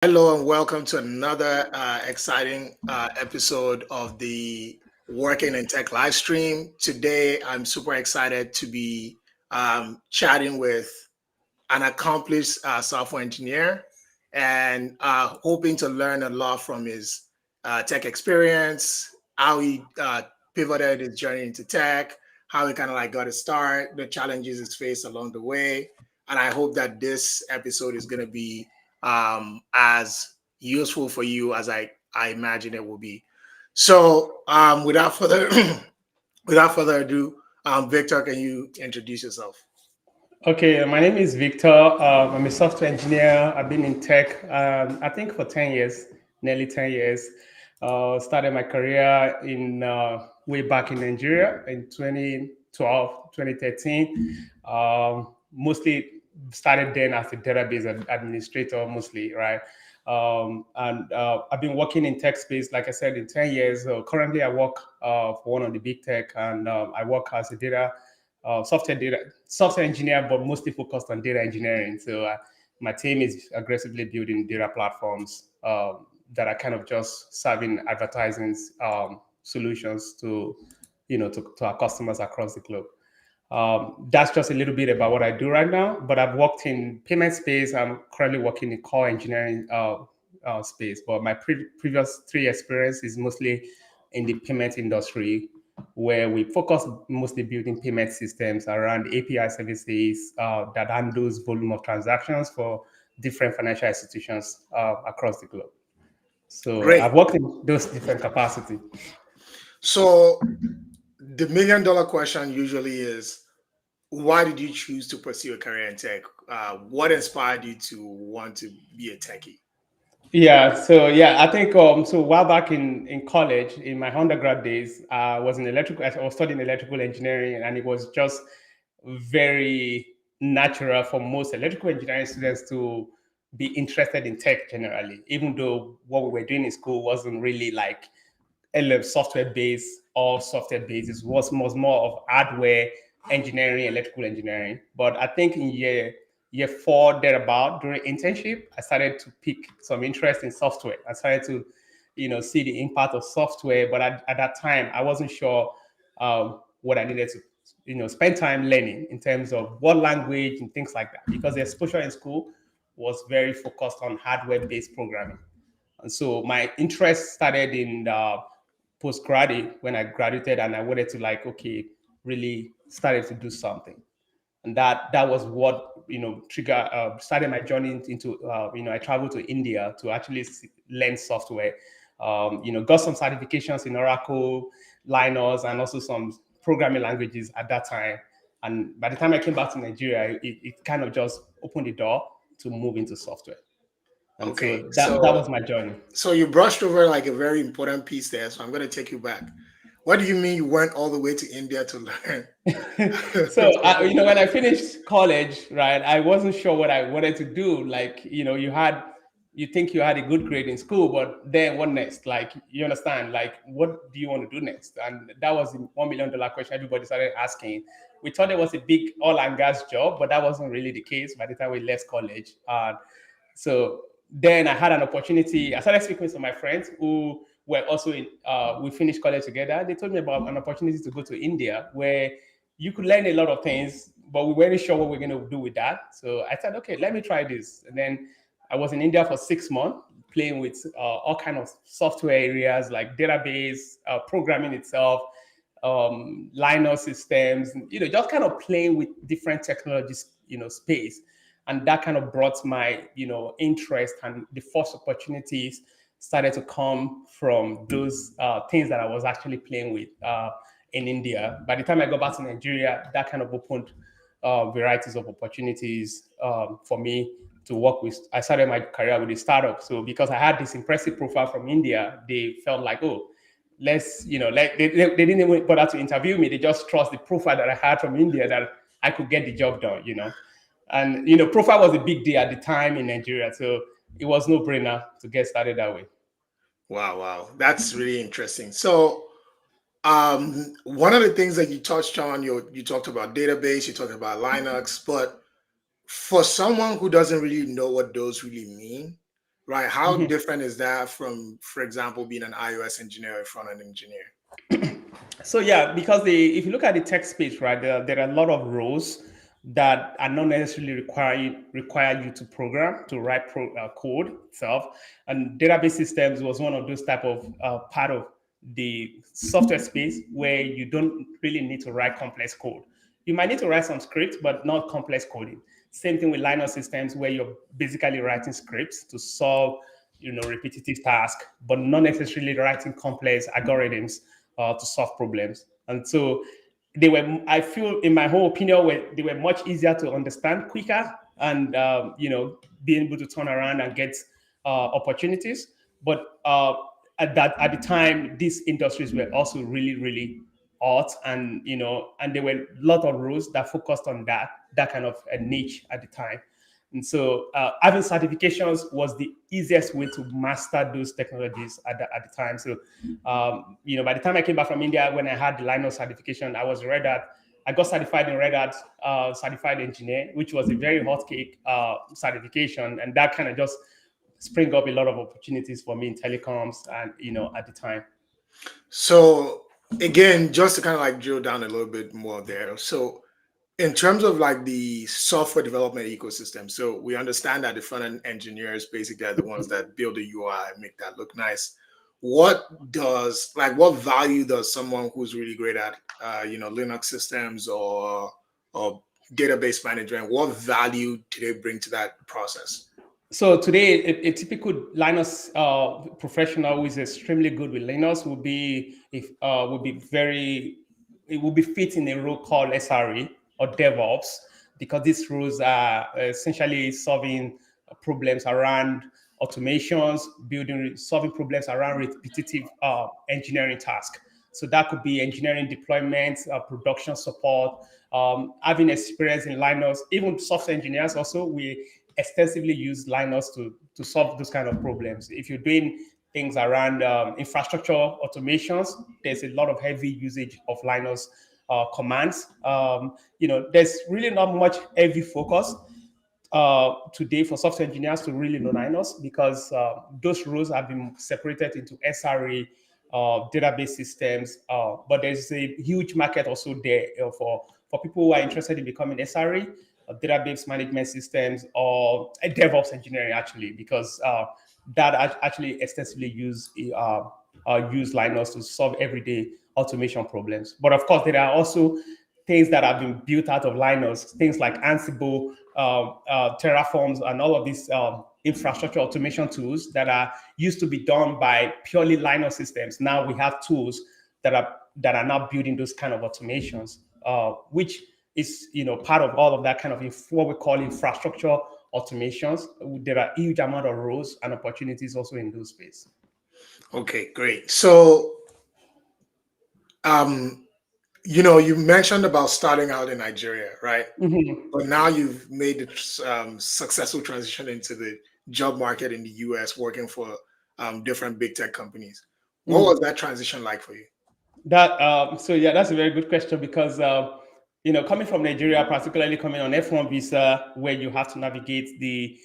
Hello and welcome to another exciting episode of the Working in Tech live stream. Today, I'm super excited to be chatting with an accomplished software engineer and hoping to learn a lot from his tech experience, how he pivoted his journey into tech, how he kind of like got a start, the challenges he's faced along the way. And I hope that this episode is going to be as useful for you as I imagine it will be. So without further ado, Victor, can you introduce yourself? Okay, my name is Victor. I'm a software engineer. I've been in tech, I think, for 10 years, nearly 10 years. Started my career in way back in Nigeria in 2012, 2013. Mostly started then as a database administrator, mostly, right? And I've been working in tech space, like I said, in 10 years. Currently, I work for one of the big tech, and I work as a software engineer, but mostly focused on data engineering. So my team is aggressively building data platforms that are kind of just serving advertising solutions to to our customers across the globe. That's just a little bit about what I do right now. But I've worked in payment space. I'm currently working in core engineering space. But my previous three experience is mostly in the payment industry, where we focus mostly building payment systems around API services that handles volume of transactions for different financial institutions across the globe. So Great. I've worked in those different capacities. So the $1 million question usually is, why did you choose to pursue a career in tech? What inspired you to want to be a techie? Yeah, I think so a while back in college, in my undergrad days, I was studying electrical engineering, and it was just very natural for most electrical engineering students to be interested in tech generally, even though what we were doing in school wasn't really like software based or software based. It was more of hardware engineering, electrical engineering. But I think in year four thereabout during internship, I started to pick some interest in software. I started to see the impact of software, but at that time I wasn't sure what I needed to spend time learning in terms of what language and things like that, because the exposure in school was very focused on hardware based programming. And so my interest started in postgraduate when I graduated, and I wanted to like, okay, really started to do something. And that was what trigger started my journey into I traveled to India to actually learn software. Got some certifications in Oracle, Linux, and also some programming languages at that time. And by the time I came back to Nigeria, it kind of just opened the door to move into software. And Okay, so that so was my journey. so you brushed over like a very important piece there. So I'm going to take you back. What do you mean you went all the way to India to learn? So when I finished college, right, I wasn't sure what I wanted to do. Like, you think you had a good grade in school, but then what next? Like, you understand, like, what do you want to do next? And that was the $1 million question everybody started asking. We thought it was a big oil and gas job, but that wasn't really the case by the time we left college. So then I had an opportunity. I started speaking with some of my friends who were also we finished college together. They told me about an opportunity to go to India where you could learn a lot of things, but we weren't sure what we're going to do with that. So I said, okay, let me try this. And then I was in India for 6 months, playing with all kind of software areas like database, programming itself, Linux systems, just kind of playing with different technologies, space. And that kind of brought my, interest, and the first opportunities started to come from those things that I was actually playing with in India. By the time I got back to Nigeria, that kind of opened varieties of opportunities for me to work with. I started my career with a startup. So because I had this impressive profile from India, they felt like, oh, like they didn't even bother to interview me. They just trust the profile that I had from India that I could get the job done. And profile was a big deal at the time in Nigeria. So it was no brainer to get started that way. Wow, wow. That's really interesting. So one of the things that you touched on, you talked about database, you talked about Linux, but for someone who doesn't really know what those really mean, right? How Mhm. different is that from, for example, being an iOS engineer or front end engineer? So yeah, because if you look at the tech space, right, there are a lot of roles that are not necessarily require you to program to write code itself, and database systems was one of those type of part of the software space where you don't really need to write complex code. You might need to write some scripts, but not complex coding. Same thing with Linux systems where you're basically writing scripts to solve repetitive tasks, but not necessarily writing complex algorithms to solve problems. And so they were, I feel, in my whole opinion, they were much easier to understand, quicker, and being able to turn around and get opportunities. But at the time, these industries were also really, really hot, and and there were a lot of roles that focused on that kind of a niche at the time. And so having certifications was the easiest way to master those technologies at the time. So, by the time I came back from India, when I had the Linux certification, I was Red Hat. I got certified in Red Hat, certified engineer, which was a very hot cake certification. And that kind of just spring up a lot of opportunities for me in telecoms and, at the time. So again, just to kind of like drill down a little bit more there. So in terms of like the software development ecosystem, so we understand that the front end engineers basically are the ones that build the UI, make that look nice. What value does someone who's really great at Linux systems or database management, what value do they bring to that process? So today, a typical Linux professional who is extremely good with Linux would be very it will be fit in a role called SRE or DevOps, because these roles are essentially solving problems around automations, solving problems around repetitive engineering tasks. So that could be engineering deployment, production support, having experience in Linux. Even software engineers also, we extensively use Linux to solve those kind of problems. If you're doing things around infrastructure automations, there's a lot of heavy usage of Linux commands. There's really not much heavy focus today for software engineers to really know Linux, because those roles have been separated into SRE, database systems. But there's a huge market also there for people who are interested in becoming SRE, database management systems, or DevOps engineering, actually, because that actually extensively use Linux to solve everyday automation problems. But of course, there are also things that have been built out of Linux, things like Ansible, Terraforms, and all of these infrastructure automation tools that are used to be done by purely Linux systems. Now we have tools that are now building those kind of automations, which is part of all of that kind of what we call infrastructure automations. There are huge amount of roles and opportunities also in those space. Okay, great. So um you mentioned about starting out in Nigeria, right? Mhm. But now you've made the successful transition into the job market in the US, working for different big tech companies. What was Mhm. that transition like for you? So yeah, that's a very good question, because coming from Nigeria, particularly coming on F1 visa, where you have to navigate the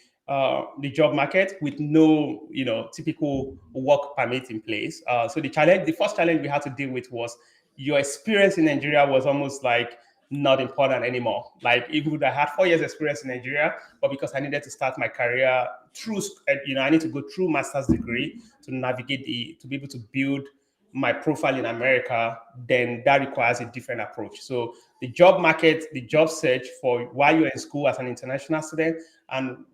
job market with no typical work permit in place. So the first challenge we had to deal with was your experience in Nigeria was almost like not important anymore. Like, even though I had 4 years experience in Nigeria, but because I needed to start my career through, I need to go through master's degree to to be able to build my profile in America, then that requires a different approach. So the job market, the job search for while you're in school as an international student, and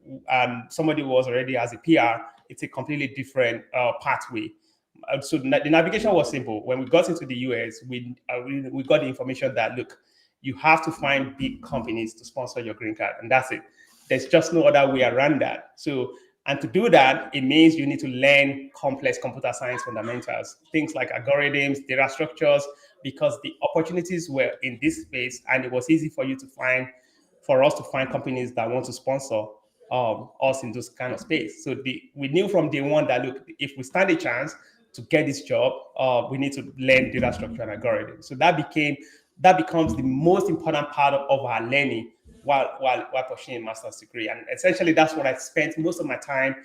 somebody who was already as a PR, it's a completely different pathway. So the navigation was simple. When we got into the US, we got the information that, look, you have to find big companies to sponsor your green card, and that's it. There's just no other way around that. So, and to do that, it means you need to learn complex computer science fundamentals, things like algorithms, data structures, because the opportunities were in this space, and it was easy for us to find companies that want to sponsor us in those kind of space. So we knew from day one that, look, if we stand a chance to get this job, we need to learn data structure and algorithm. So that becomes the most important part of our learning while pursuing a master's degree. And essentially, that's what I spent most of my time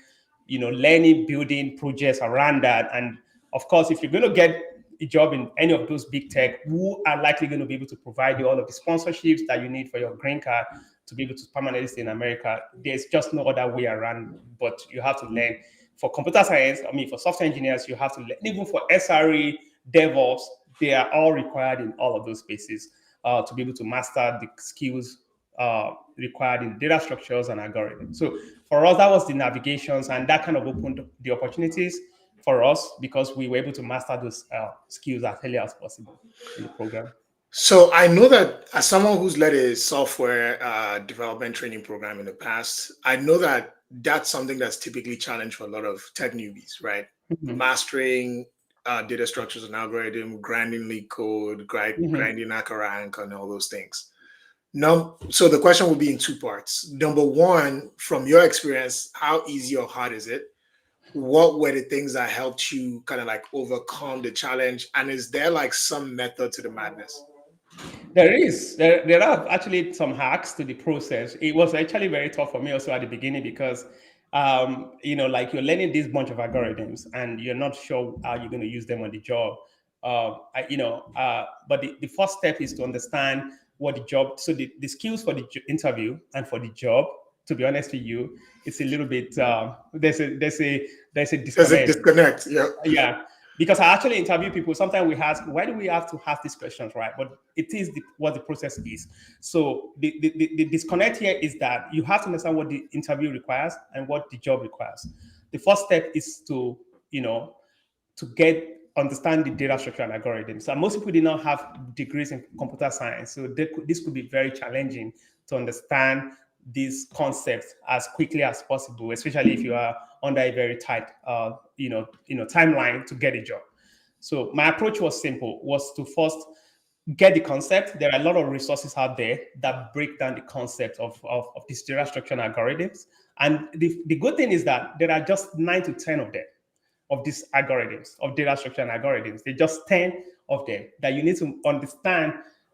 learning, building projects around that. And of course, if you're going to get a job in any of those big tech, who are likely going to be able to provide you all of the sponsorships that you need for your green card to be able to permanently stay in America, there's just no other way around. But you have to learn. For computer science, for software engineers, you have to learn. Even for SRE, DevOps, they are all required in all of those spaces to be able to master the skills required in data structures and algorithms. So for us, that was the navigations, and that kind of opened the opportunities for us because we were able to master those skills as early as possible in the program. So I know that as someone who's led a software development training program in the past, I know that that's something that's typically challenged for a lot of tech newbies, right? Mm-hmm. Mastering data structures and algorithm, grinding leak code, grinding HackerRank, and all those things. Now, so the question will be in two parts. Number one, from your experience, how easy or hard is it? What were the things that helped you kind of like overcome the challenge? And is there like some method to the madness? There are actually some hacks to the process. It was actually very tough for me also at the beginning because like you're learning this bunch of algorithms and you're not sure how you're going to use them on the job. But the first step is to understand what the job. So the skills for the interview and for the job. To be honest with you, it's a little bit there's a disconnect. There's a disconnect. Yeah. Yeah. Because I actually interview people. Sometimes we ask, why do we have to ask these questions, right? But it is what the process is. So the disconnect here is that you have to understand what the interview requires and what the job requires. The first step is to understand the data structure and algorithms. So most people did not have degrees in computer science, so this could be very challenging to understand these concepts as quickly as possible, especially if you are under a very tight, timeline to get a job. So my approach was simple: was to first get the concept. There are a lot of resources out there that break down the concept of this data structure and algorithms. And the good thing is that there are just 9 to 10 of them, of these algorithms, of data structure and algorithms. They're just 10 of them that you need to understand.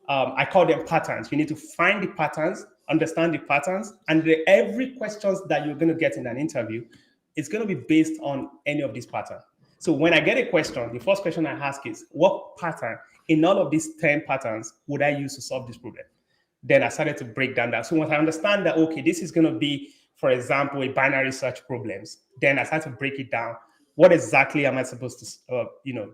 I call them patterns. You need to find the patterns, understand the patterns, and every questions that you're going to get in an interview is going to be based on any of these patterns. So when I get a question, the first question I ask is, what pattern in all of these 10 patterns would I use to solve this problem? Then I started to break down that. So once I understand that, okay, this is going to be, for example, a binary search problems, then I start to break it down. What exactly am I supposed to,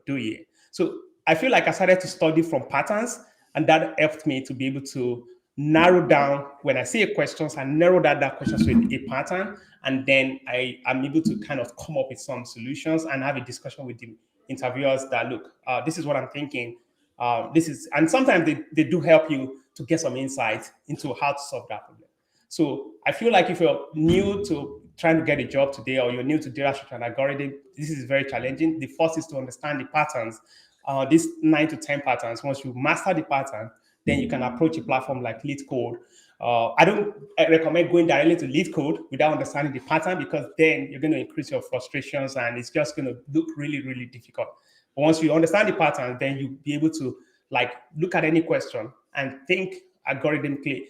do here? So I feel like I started to study from patterns, and that helped me to be able to narrow down when I see a question, I narrow that question to a pattern, and then I'm able to kind of come up with some solutions and have a discussion with the interviewers that, look, this is what I'm thinking. And sometimes they do help you to get some insight into how to solve that problem. So I feel like if you're new to trying to get a job today, or you're new to data structure and algorithm, this is very challenging. The first is to understand the patterns, these 9 to 10 patterns. Once you master the pattern, then you can approach a platform like LeetCode. I don't recommend going directly to LeetCode without understanding the pattern, because then you're going to increase your frustrations and it's just going to look really, really difficult. But once you understand the pattern, then you'll be able to look at any question and think algorithmically,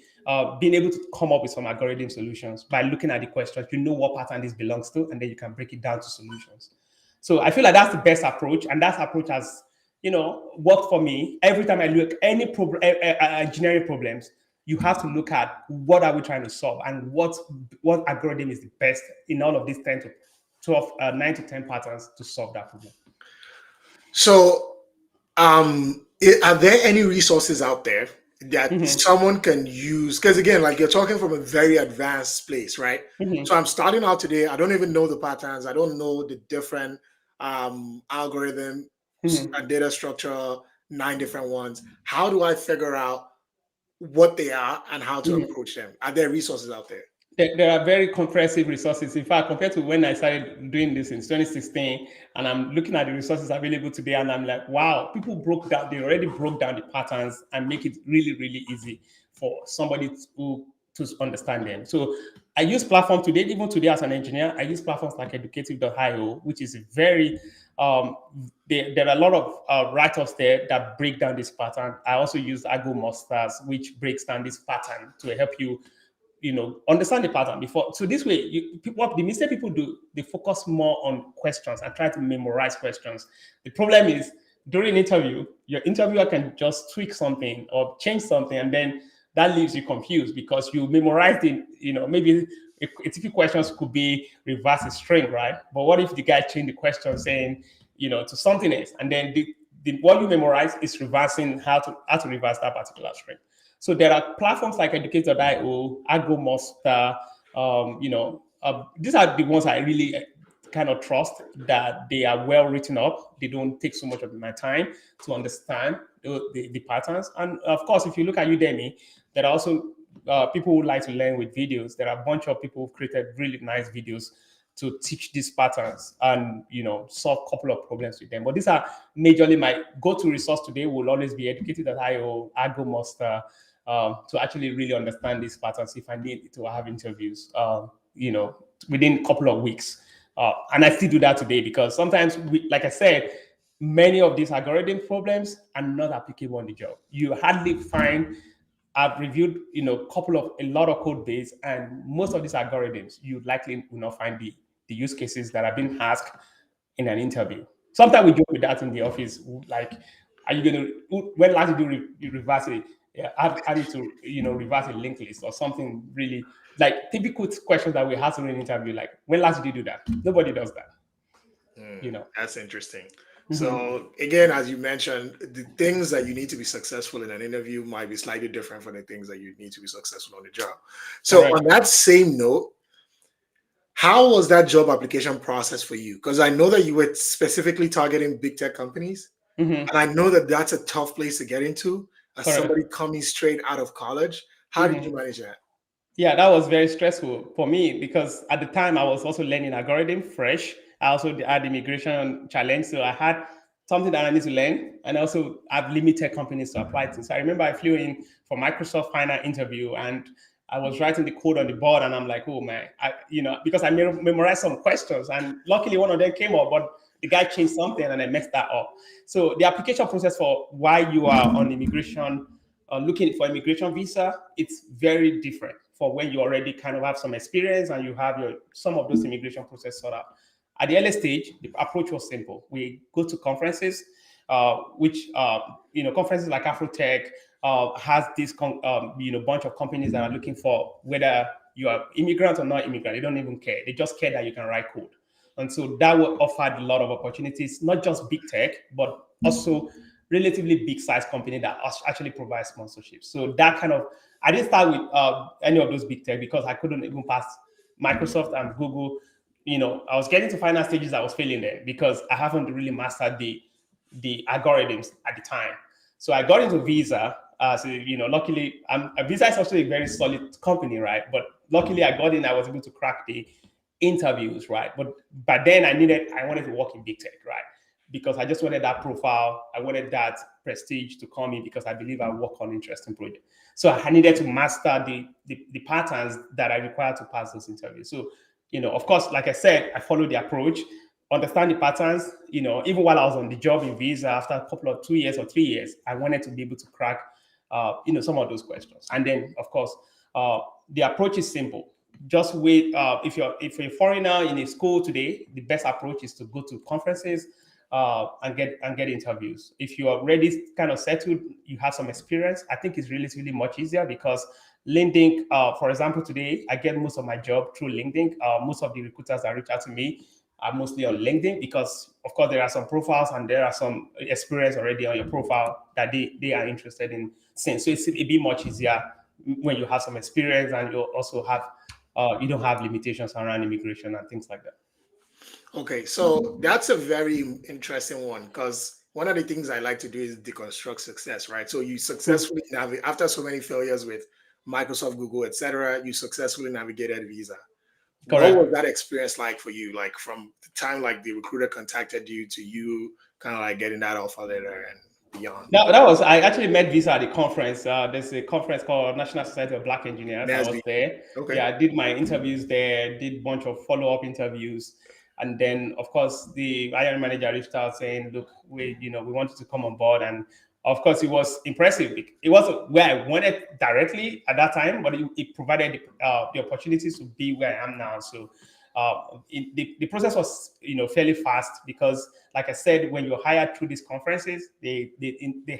being able to come up with some algorithm solutions by looking at the questions. You know what pattern this belongs to, and then you can break it down to solutions. So I feel like that's the best approach, and that approach has worked for me. Every time I look at any engineering problems, you have to look at what are we trying to solve and what algorithm is the best in all of these 10 to 12, 9 to 10 patterns to solve that problem. So are there any resources out there that someone can use? Because again, like, you're talking from a very advanced place, right? So I'm starting out today. I don't even know the patterns. I don't know the different algorithm and data structure, 9 different ones. How do I figure out what they are and how to approach them? Are there resources out there? There are very comprehensive resources. In fact, compared to when I started doing this in 2016, and I'm looking at the resources available today, and I'm like, wow, they already broke down the patterns and make it really, really easy for somebody to understand them. So I use platforms today, even today as an engineer, I use platforms like educative.io, which is very, there are a lot of write-ups there that break down this pattern. I also use Argo Masters, which breaks down this pattern to help you understand the pattern before. So this way, what the mistake people do, they focus more on questions and try to memorize questions. The problem is during interview, your interviewer can just tweak something or change something, and then that leaves you confused because you memorized it. Maybe a typical questions could be reverse a string, right? But what if the guy changed the question saying, to something else, and then what you memorize is reversing how to reverse that particular string. So there are platforms like Educate.io, Monster. These are the ones I really kind of trust, that they are well written up. They don't take so much of my time to understand the patterns. And of course, if you look at Udemy, there are also people who like to learn with videos. There are a bunch of people who've created really nice videos to teach these patterns and solve a couple of problems with them. But these are majorly my go-to resource today. Will always be Educated.io, Monster, to actually really understand these patterns if I need to have interviews, within a couple of weeks. And I still do that today because sometimes, like I said, many of these algorithm problems are not applicable on the job. You hardly find. I've reviewed, a lot of code base, and most of these algorithms, you likely will not find the use cases that have been asked in an interview. Sometimes we joke with that in the office, like, are you going to, when last did you reverse it? Yeah, I need to, reverse a linked list or something really, like typical questions that we have in an interview, like, when last did you do that? Nobody does that, That's interesting. Mm-hmm. So again, as you mentioned, the things that you need to be successful in an interview might be slightly different from the things that you need to be successful on the job. So on that same note, how was that job application process for you? Because I know that you were specifically targeting big tech companies. Mm-hmm. And I know that that's a tough place to get into as somebody coming straight out of college. How did you manage that? Yeah, that was very stressful for me because at the time I was also learning algorithm fresh. I also had immigration challenge, so I had something that I need to learn, and also have limited companies to apply to. So I remember I flew in for Microsoft final interview, and I was writing the code on the board, and I'm like, oh man, because I memorized some questions, and luckily one of them came up, but the guy changed something, and I messed that up. So the application process for why you are on immigration, looking for immigration visa, it's very different for when you already kind of have some experience and you have some of those immigration process sort out. At the early stage, the approach was simple. We go to conferences, which conferences like Afrotech has this bunch of companies that are looking for whether you are immigrant or not immigrant. They don't even care. They just care that you can write code. And so that offered a lot of opportunities, not just big tech, but also relatively big size company that actually provides sponsorship. So that kind of, I didn't start with any of those big tech because I couldn't even pass Microsoft and Google. I was getting to final stages. I was failing there because I haven't really mastered the algorithms at the time. So I got into Visa. Luckily, Visa is also a very solid company, right? But luckily, I got in. I was able to crack the interviews, right? But then I wanted to work in big tech, right? Because I just wanted that profile. I wanted that prestige to come in because I believe I work on interesting projects. So I needed to master the patterns that I required to pass those interviews. So, of course, like I said, I followed the approach, understand the patterns. Even while I was on the job in Visa, after a couple of 2 years or 3 years, I wanted to be able to crack, some of those questions. And then, of course, the approach is simple. Just wait. If you're a foreigner in a school today, the best approach is to go to conferences and get interviews. If you are already kind of settled, you have some experience, I think it's relatively much easier because LinkedIn, for example, today I get most of my job through LinkedIn. Most of the recruiters that reach out to me are mostly on LinkedIn because, of course, there are some profiles and there are some experience already on your profile that they are interested in seeing. So it'd be much easier when you have some experience and you also have you don't have limitations around immigration and things like that. Okay, so that's a very interesting one because one of the things I like to do is deconstruct success, right? So you successfully navigate after so many failures with Microsoft, Google, etc. You successfully navigated Visa. Correct. What was that experience like for you? Like from the time like the recruiter contacted you to you kind of like getting that offer letter and beyond? That was, I actually met Visa at the conference. There's a conference called National Society of Black Engineers. I was there. Okay. Yeah, I did my interviews there, did a bunch of follow-up interviews. And then, of course, the hiring manager reached out saying, look, we want you to come on board and Of course, it was impressive. It wasn't where I wanted directly at that time, but it provided the opportunities to be where I am now. So the process was, fairly fast because, like I said, when you're hired through these conferences, they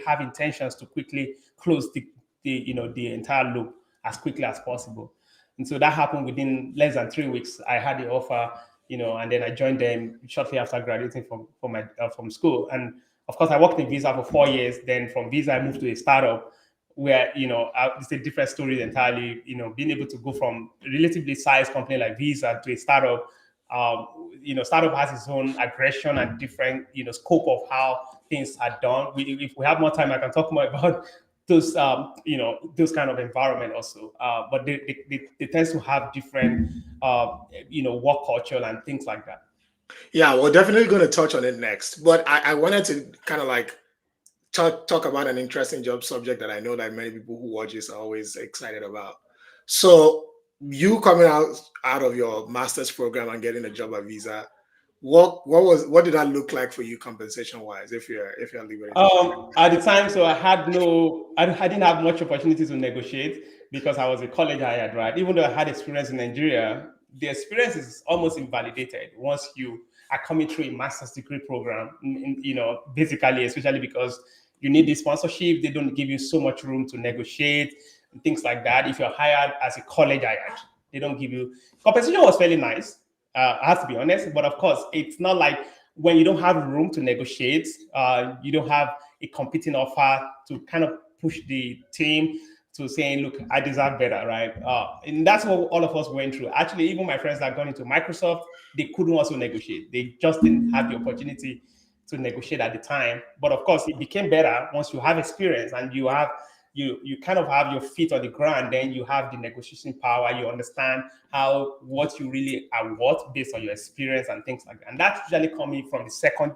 have intentions to quickly close the entire loop as quickly as possible. And so that happened within less than 3 weeks. I had the offer, and then I joined them shortly after graduating from school. And of course, I worked in Visa for 4 years. Then from Visa, I moved to a startup where, it's a different story entirely. Being able to go from a relatively sized company like Visa to a startup, startup has its own aggression and different, scope of how things are done. If we have more time, I can talk more about those, those kind of environment also. But they tend to have different, work culture and things like that. Yeah, we're definitely going to touch on it next. But I wanted to kind of like talk about an interesting job subject that I know that many people who watch this are always excited about. So you coming out of your master's program and getting a job at Visa, what did that look like for you compensation wise? If you're leaving At the time, so I didn't have much opportunity to negotiate because I was a college hired, right? Even though I had experience in Nigeria, the experience is almost invalidated once you are coming through a master's degree program, basically, especially because you need the sponsorship. They don't give you so much room to negotiate and things like that. If you're hired as a college hired, they don't give you compensation was fairly nice. I have to be honest, but of course, it's not like when you don't have room to negotiate, you don't have a competing offer to kind of push the team to saying, look, I deserve better, right? And that's what all of us went through. Actually, even my friends that got into Microsoft, they couldn't also negotiate. They just didn't have the opportunity to negotiate at the time. But of course, it became better once you have experience and you kind of have your feet on the ground, then you have the negotiation power, you understand what you really are worth based on your experience and things like that. And that's usually coming from the second,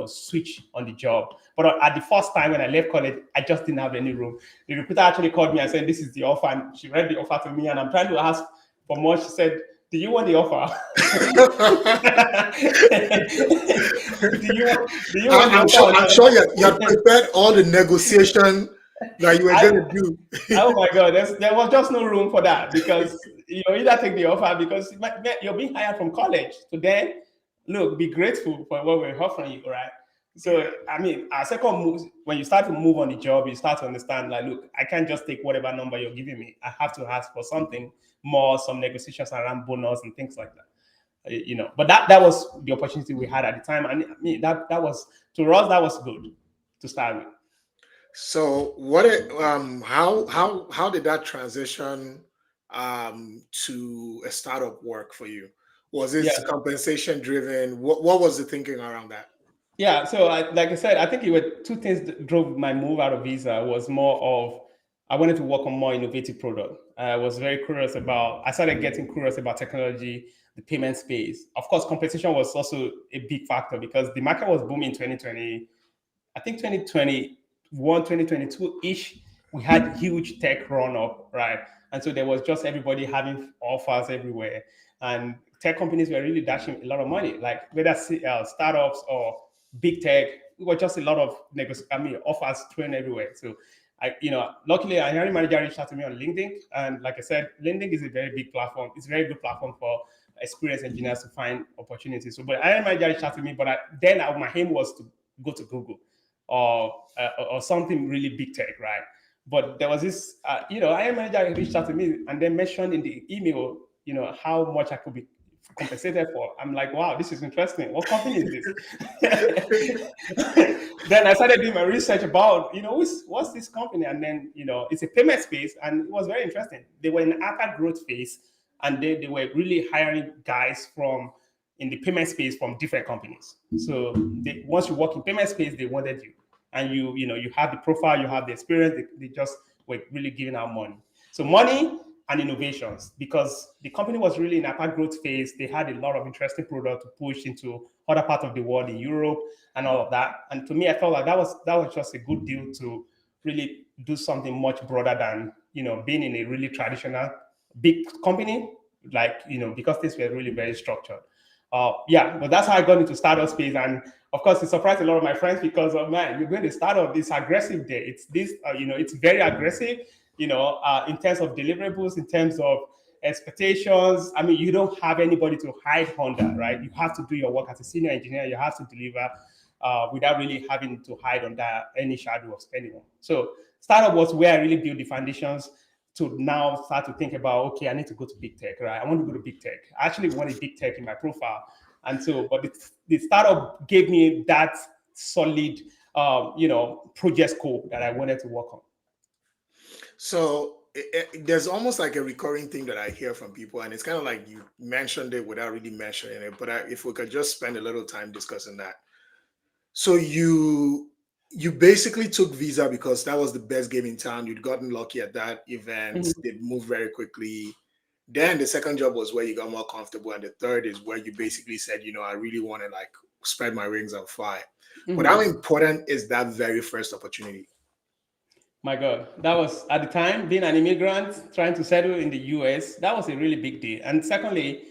switch on the job. But at the first time when I left college, I just didn't have any room. The recruiter actually called me and said, this is the offer. And she read the offer to me and I'm trying to ask for more. She said, do you want the offer? do you want the offer? I'm sure you had prepared all the negotiation that you were going to do. Oh my God, there was just no room for that because either take the offer because you're being hired from college. So then, look, be grateful for what we're offering you, right? So I mean, our second move, when you start to move on the job, you start to understand like, look, I can't just take whatever number you're giving me. I have to ask for something more, some negotiations around bonus and things like that. But that was the opportunity we had at the time, and I mean that was to us that was good to start with. So how did that transition to a startup work for you? Was it Yeah. compensation driven? What was the thinking around that? Yeah, so like I said, I think it were two things that drove my move out of Visa. Was more of I wanted to work on more innovative product. I was very curious about. I started getting curious about technology, the payment space. Of course, competition was also a big factor because the market was booming in 2020. I think 2021, 2022-ish, we had huge tech run up, right? And so there was just everybody having offers everywhere. And tech companies were really dashing a lot of money, like whether startups or big tech, it was just a lot of offers thrown everywhere. So luckily a hiring manager reached out to me on LinkedIn. And like I said, LinkedIn is a very big platform. It's a very good platform for experienced engineers to find opportunities. So, but hiring manager reached out to me, but my aim was to go to Google or something really big tech, right? But there was this, hiring manager reached out to me and then mentioned in the email, how much I could be compensated for. I'm like, wow, this is interesting. What company is this? Then I started doing my research about, what's this company? And then, it's a payment space and it was very interesting. They were in upper growth phase and they were really hiring guys in the payment space from different companies. So once you work in payment space, they wanted you. And you have the profile, you have the experience, they just were really giving out money. So money and innovations, because the company was really in upper growth phase. They had a lot of interesting product to push into other parts of the world, in Europe and all of that. And to me, I felt like that was just a good deal to really do something much broader than, being in a really traditional big company, like, because things were really very structured. Yeah, but that's how I got into startup space. And of course, it surprised a lot of my friends because, oh man, you're going to startup this aggressive day. It's this, it's very aggressive, in terms of deliverables, in terms of expectations. I mean, you don't have anybody to hide under, right? You have to do your work as a senior engineer. You have to deliver without really having to hide under any shadow of anyone. So startup was where I really built the foundations to now start to think about, okay, I need to go to big tech, right? I want to go to big tech. I actually wanted big tech in my profile. And so, but the startup gave me that solid, project scope that I wanted to work on. So there's almost like a recurring thing that I hear from people, and it's kind of like you mentioned it without really mentioning it. But if we could just spend a little time discussing that. So you basically took Visa because that was the best game in town. You'd gotten lucky at that event. Mhm. They moved very quickly. Then the second job was where you got more comfortable, and the third is where you basically said, I really want to like spread my wings and fly. But how important is that very first opportunity? My God, that was at the time being an immigrant trying to settle in the US. That was a really big deal. And secondly,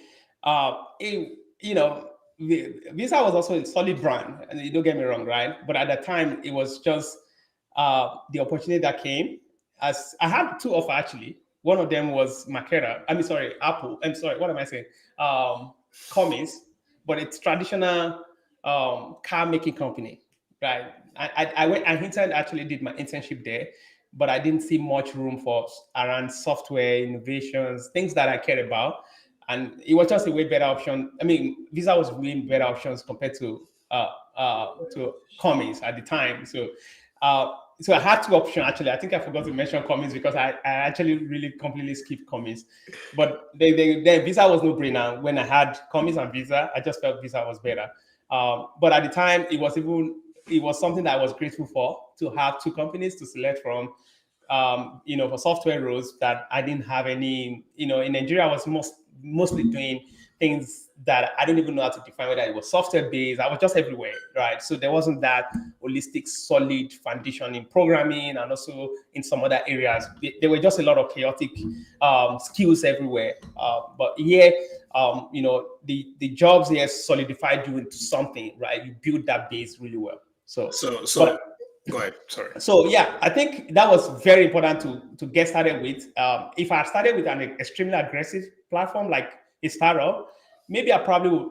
Visa was also a solid brand, and you don't get me wrong, right? But at that time, it was just the opportunity that came. As I had two offers actually. One of them was Marqeta. I mean, sorry, Apple. I'm sorry, what am I saying? Cummins, but it's traditional car making company, right? I went. I interned actually did my internship there, but I didn't see much room for around software innovations, things that I cared about, and it was just a way better option. I mean, Visa was way better options compared to Cummins at the time. Uh, so I had two options actually. I think I forgot to mention Cummins because I actually really completely skipped Cummins. But the Visa was no brainer. When I had Cummins and Visa, I just felt Visa was better. But at the time, it was something that I was grateful for to have two companies to select from. For software roles that I didn't have any. In Nigeria, I was mostly doing things that I don't even know how to define whether it was software based. I was just everywhere, right? So there wasn't that holistic, solid foundation in programming and also in some other areas. There were just a lot of chaotic skills everywhere. But here, the jobs here solidified you into something, right? You build that base really well. So but go ahead. Sorry. so yeah, I think that was very important to get started with. If I started with an extremely aggressive platform like a startup, maybe I probably would,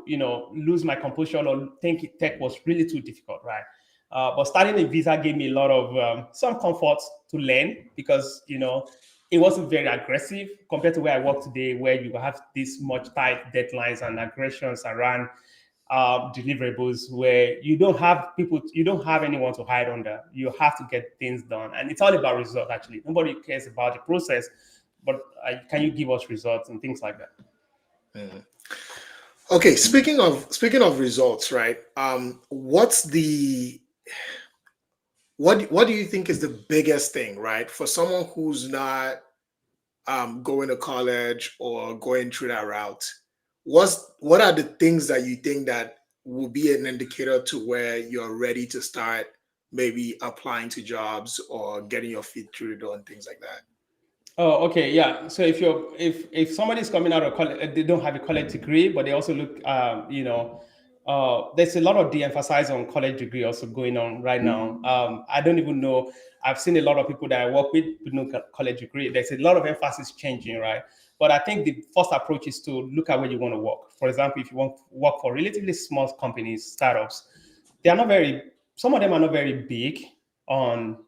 lose my composure or think tech was really too difficult, right? But starting a Visa gave me a lot of some comfort to learn because it wasn't very aggressive compared to where I work today, where you have this much tight deadlines and aggressions around deliverables where you don't have anyone to hide under. You have to get things done, and it's all about results. Actually, nobody cares about the process, but can you give us results and things like that? Mm. Okay, speaking of results, right? What do you think is the biggest thing, right, for someone who's not going to college or going through that route? What are the things that you think that will be an indicator to where you're ready to start maybe applying to jobs or getting your feet through the door and things like that? Oh, okay, yeah. So if somebody's coming out of college, they don't have a college degree, but they also look, there's a lot of de-emphasize on college degree also going on right now. I don't even know. I've seen a lot of people that I work with no college degree. There's a lot of emphasis changing, right? But I think the first approach is to look at where you want to work. For example, if you want to work for relatively small companies, startups, they are not very. Some of them are not very big on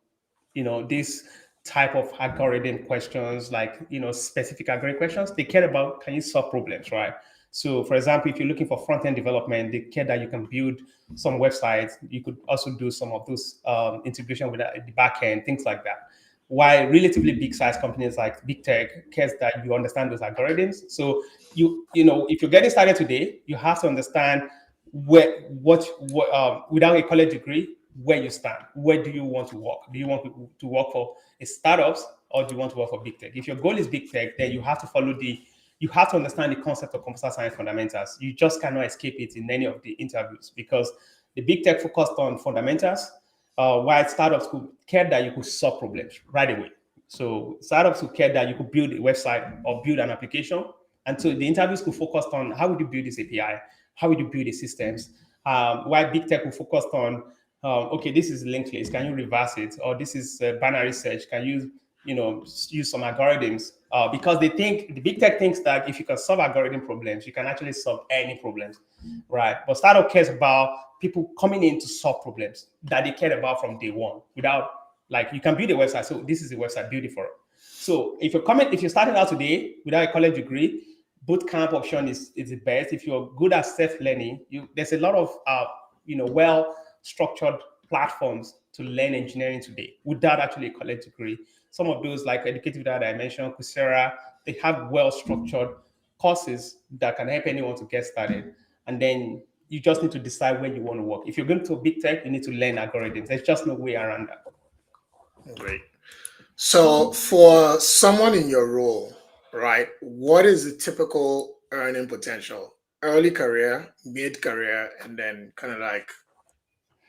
this type of algorithm questions, like specific algorithm questions. They care about, can you solve problems, right? So for example, if you're looking for front-end development, they care that you can build some websites. You could also do some of those integration with the back end, things like that. While relatively big size companies like big tech cares that you understand those algorithms. So if you're getting started today, you have to understand without a college degree, where you stand. Where do you want to work? Do you want to work for a startups, or do you want to work for big tech? If your goal is big tech, then you have to understand the concept of computer science fundamentals. You just cannot escape it in any of the interviews because the big tech focused on fundamentals, while startups could care that you could solve problems right away. So startups who care that you could build a website or build an application. And so the interviews could focus on how would you build this API? how would you build the systems? Why big tech will focus on, okay, this is linked list, can you reverse it? Or this is binary search, can you, use some algorithms? Because they think, the big tech thinks that if you can solve algorithm problems, you can actually solve any problems, right? But startup cares about people coming in to solve problems that they care about from day one, without, like, you can build a website. So this is the website, build it for it. So if you're starting out today without a college degree, boot camp option is the best. If you're good at self-learning, there's a lot of well-structured platforms to learn engineering today without actually a college degree. Some of those, like Educative Data I mentioned, Coursera, they have well-structured courses that can help anyone to get started. And then you just need to decide where you want to work. If you're going to big tech, you need to learn algorithms. There's just no way around that. Great. So for someone in your role, right, what is the typical earning potential? Early career, mid-career, and then kind of like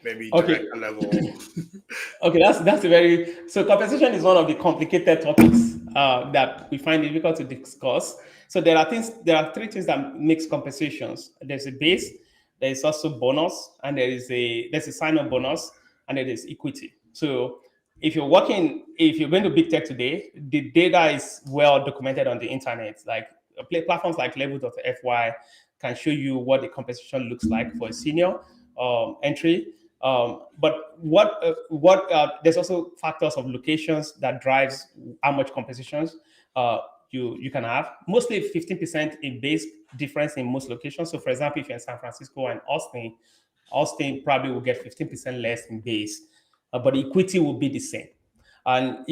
maybe Okay. director level. Okay, that's a very, so compensation is one of the complicated topics that we find difficult to discuss. So there are three things that makes compensations. There's a base, there is also bonus, and there's a sign-on bonus, and there is equity. So if you're going to big tech today, the data is well documented on the internet. Like platforms like level.fy can show you what the compensation looks like for a senior entry. But there's also factors of locations that drives how much compensations you can have. Mostly 15% in base difference in most locations. So for example, if you're in San Francisco and Austin probably will get 15% less in base, but the equity will be the same. And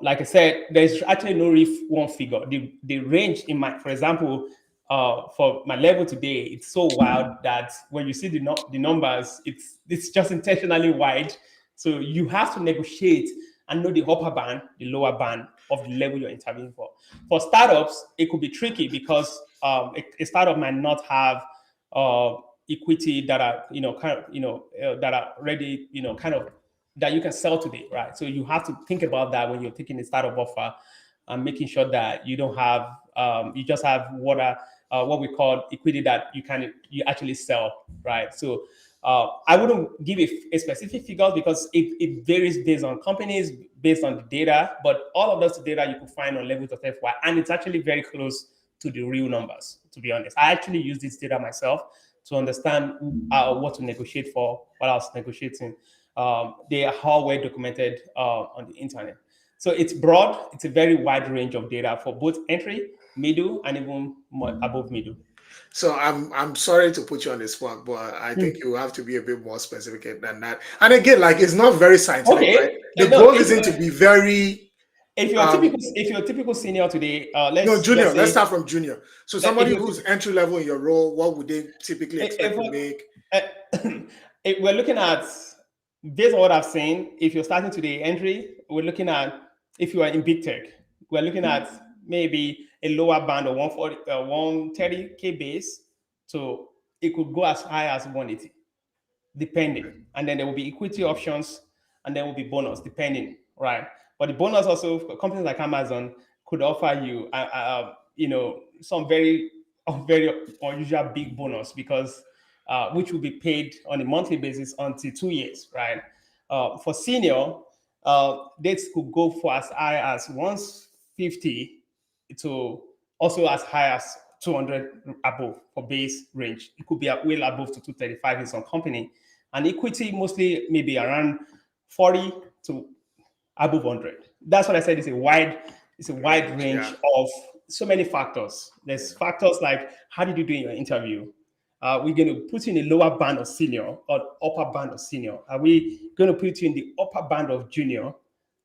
like I said, there's actually no one figure. The range for example, for my level today, it's so wild that when you see the numbers, it's just intentionally wide. So you have to negotiate and know the upper band, the lower band of the level you're interviewing for. For startups, it could be tricky because a startup might not have equity that are that are ready, kind of that you can sell today, right? So you have to think about that when you're taking a startup offer and making sure that you don't have you just have what we call equity that you actually sell, right? So I wouldn't give a specific figure because it varies based on companies, based on the data, but all of those data you can find on level.fy, and it's actually very close to the real numbers, to be honest. I actually use this data myself to understand what to negotiate for, what I was negotiating. They are all well documented on the internet. So it's broad, it's a very wide range of data for both entry, middle, and even more above middle. So I'm sorry to put you on the spot, but I think Hmm. you have to be a bit more specific than that. And again, like it's not very scientific, right? Okay. The No, goal isn't to be very if you're a typical senior today, no, let's junior. just Let's say start from junior. So that if somebody you're who's entry level in your role, what would they typically expect to if, make? if we're looking at, based on what I've seen, if you're starting today entry, we're looking at, if you are in big tech, we're looking at maybe a lower band of 140, 130K base. So it could go as high as 180, depending. And then there will be equity options, and there will be bonus, depending, right? But the bonus also, companies like Amazon could offer you, some very unusual big bonus because which will be paid on a monthly basis until 2 years, right? For senior, dates could go for as high as 150 to also as high as 200 above for base range. It could be well above to 235 in some company. And equity mostly maybe around 40 to above 100. That's what I said. It's a wide range Yeah. of so many factors. There's factors like how did you do in your interview? We're going to put you in a lower band of senior or upper band of senior. Are we going to put you in the upper band of junior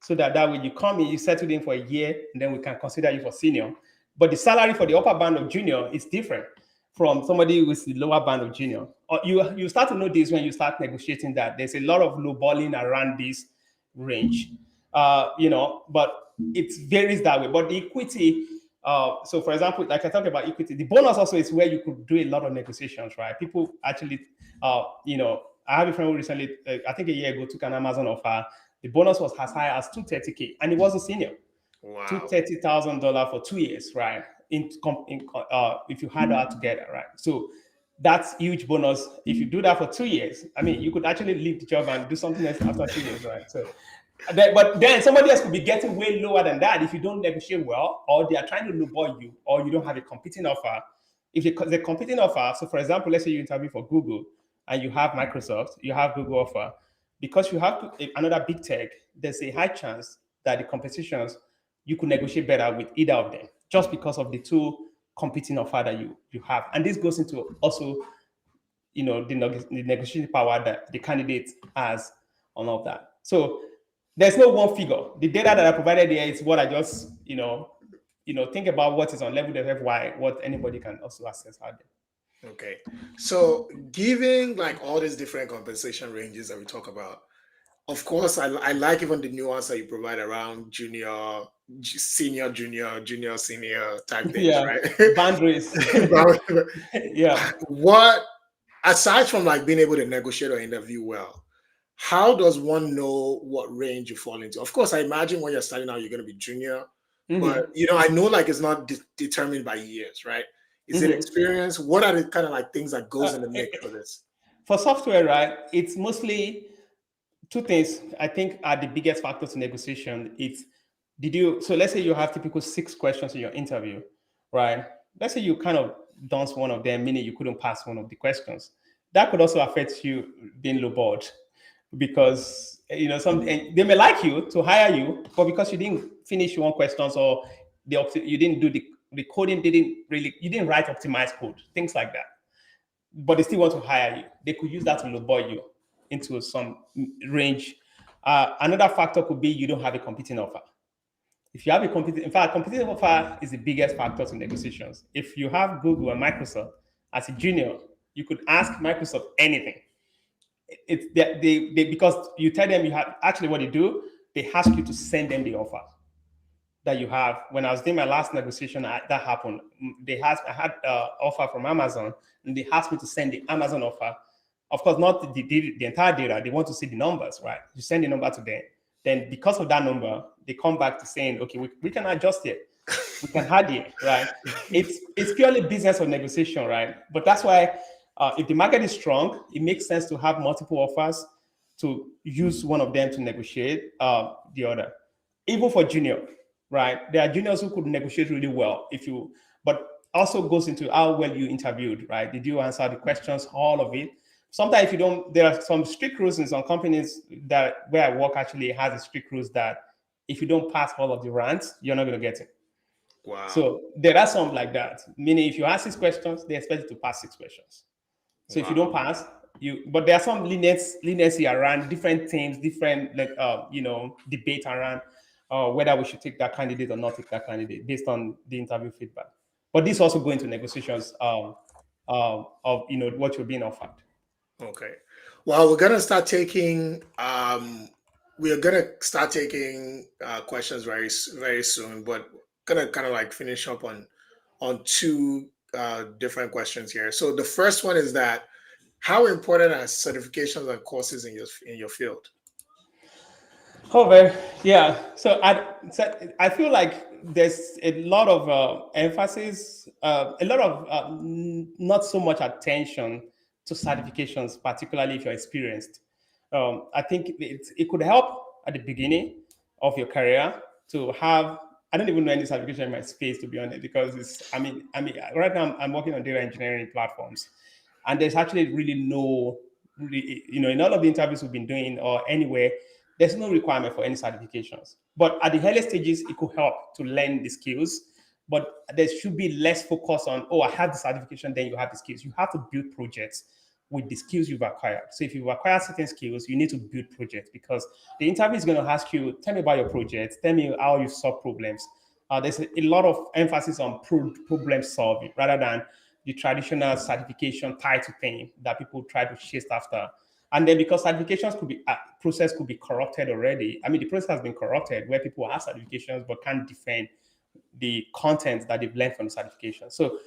so that way you come in, you settle in for a year, and then we can consider you for senior? But the salary for the upper band of junior is different from somebody with the lower band of junior. Or you start to know this when you start negotiating that there's a lot of lowballing around this range, but it varies that way. But the equity, so for example, like I talked about equity, the bonus also is where you could do a lot of negotiations, right? People actually, I have a friend who recently, I think a year ago, took an Amazon offer. The bonus was as high as 230K, and it was a senior. Wow. $230,000 for 2 years, right? If you had that together, right? So that's huge bonus. If you do that for 2 years, I mean, you could actually leave the job and do something else after 2 years, right? So, but then somebody else could be getting way lower than that if you don't negotiate well, or they are trying to lowball you, or you don't have a competing offer. If the competing offer, so for example, let's say you interview for Google and you have Microsoft, you have Google offer, because you have another big tech, there's a high chance that the competitions you could negotiate better with either of them, just because of the two competing offer that you have. And this goes into also, the negotiating power that the candidate has on all of that. So there's no one figure. The data that I provided here is what I just, think about what is on level FY, what anybody can also access out there. Okay. So giving like all these different compensation ranges that we talk about, of course, I like even the nuance that you provide around junior, senior, junior, senior type things, Yeah, right? boundaries. Yeah. What, aside from like being able to negotiate or interview well, how does one know what range you fall into? Of course, I imagine when you're starting out, you're going to be junior, but I know like it's not determined by years, right? Is it experience? What are the kind of like things that goes in the mix for this? For software, right, it's mostly two things I think are the biggest factors in negotiation. So let's say you have typical 6 questions in your interview, right? Let's say you kind of dunce one of them, meaning you couldn't pass one of the questions. That could also affect you being lowballed, because and they may like you to hire you, but because you didn't finish one questions, or you didn't do the coding, you didn't write optimized code, things like that. But they still want to hire you. They could use that to lowball you into some range. Another factor could be you don't have a competing offer. If you have competing offer is the biggest factor in negotiations. If you have Google and Microsoft as a junior, you could ask Microsoft anything. It's they because you tell them you have, actually what they do, they ask you to send them the offer that you have. When I was doing my last negotiation, that happened. I had offer from Amazon, and they asked me to send the Amazon offer. Of course, not the entire data. They want to see the numbers, right? You send the number to them. Then because of that number, they come back to saying, okay, we can adjust it. We can add it, right? It's purely business or negotiation, right? But that's why if the market is strong, it makes sense to have multiple offers, to use one of them to negotiate the other. Even for junior, right? There are juniors who could negotiate really well but also goes into how well you interviewed, right? Did you answer the questions, all of it? Sometimes if you don't, there are some strict rules in some companies that where I work actually has a strict rules that if you don't pass all of the rounds, you're not going to get it. Wow. So there are some like that. Meaning if you ask 6 questions, they expect you to pass 6 questions. So if you don't pass, but there are some leniency around different things, different debate around whether we should take that candidate or not take that candidate based on the interview feedback. But this also go into negotiations of what you're being offered. Okay. Well, we're gonna start taking questions very very soon, but gonna kind of like finish up on 2 different questions here. So the first one is that how important are certifications and courses in your field? Oh, very, yeah. So I feel like there's a lot of emphasis, a lot of not so much attention to certifications, particularly if you're experienced. I think it could help at the beginning of your career to have. I don't even know any certification in my space, to be honest, because right now I'm working on data engineering platforms, and there's actually really no, in all of the interviews we've been doing or anywhere, there's no requirement for any certifications. But at the early stages, it could help to learn the skills. But there should be less focus on, oh, I have the certification, then you have the skills. You have to build projects with the skills you've acquired. So if you've acquired certain skills, you need to build projects, because the interview is going to ask you, tell me about your project, tell me how you solve problems. There's a lot of emphasis on problem solving rather than the traditional certification title thing that people try to chase after. And then because certifications process could be corrupted already. I mean, the process has been corrupted where people have certifications but can't defend the content that they've learned from the certification. So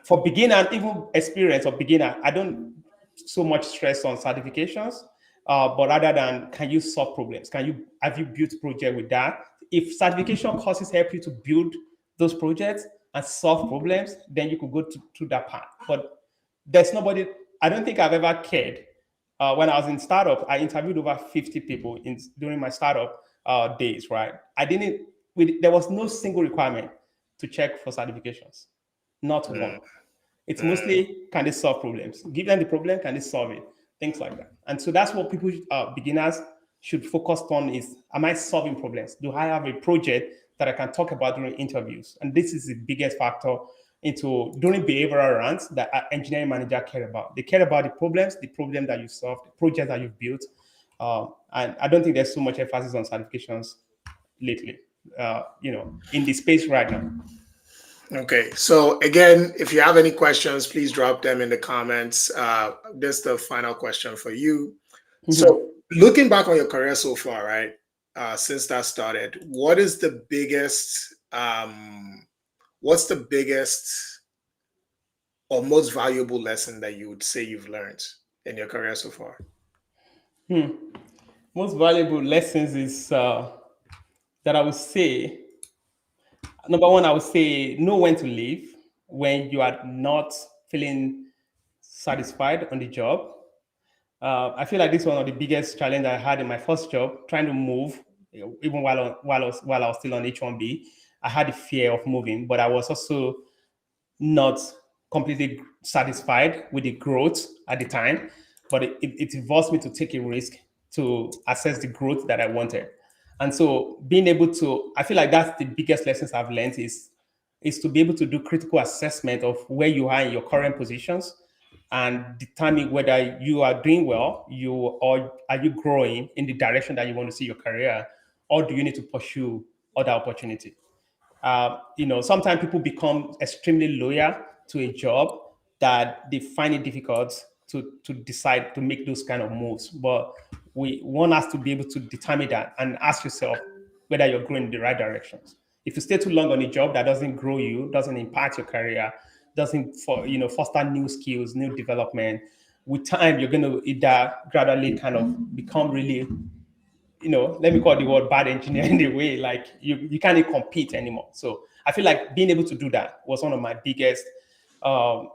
for beginner, even experienced or beginner, I don't so much stress on certifications, but rather than, can you solve problems? Have you built project with that? If certification courses help you to build those projects and solve problems, then you could go through that path. But there's nobody. I don't think I've ever cared. When I was in startup, I interviewed over 50 people during my startup days. Right, I didn't. There was no single requirement to check for certifications, not one. Mm, It's mm. mostly, can they solve problems? Give them the problem, can they solve it? Things like that. And so that's what people, beginners, should focus on is, am I solving problems? Do I have a project that I can talk about during interviews? And this is the biggest factor into during behavioral rounds that an engineering manager care about. They care about the problem that you solved, the project that you've built. And I don't think there's so much emphasis on certifications lately, in the space right now. Okay, so again, if you have any questions, please drop them in the comments. This is the final question for you. Mhm. So, looking back on your career so far, right, since that started, what's the biggest or most valuable lesson that you would say you've learned in your career so far? Most valuable lessons is that I would say, number one, I would say know when to leave when you are not feeling satisfied on the job. I feel like this is one of the biggest challenge I had in my first job, trying to move, even while I was still on H1B. I had the fear of moving, but I was also not completely satisfied with the growth at the time, but it forced me to take a risk to assess the growth that I wanted. And so being able to, I feel like that's the biggest lessons I've learned is to be able to do critical assessment of where you are in your current positions and determine whether you are doing well, or are you growing in the direction that you want to see your career, or do you need to pursue other opportunity. Sometimes people become extremely loyal to a job that they find it difficult to decide to make those kind of moves. But we want us to be able to determine that and ask yourself whether you're going in the right directions. If you stay too long on a job that doesn't grow you, doesn't impact your career, doesn't foster new skills, new development, with time you're going to either gradually kind of become really, let me call the word bad engineer in a way, like you can't even compete anymore. So I feel like being able to do that was one of my biggest, one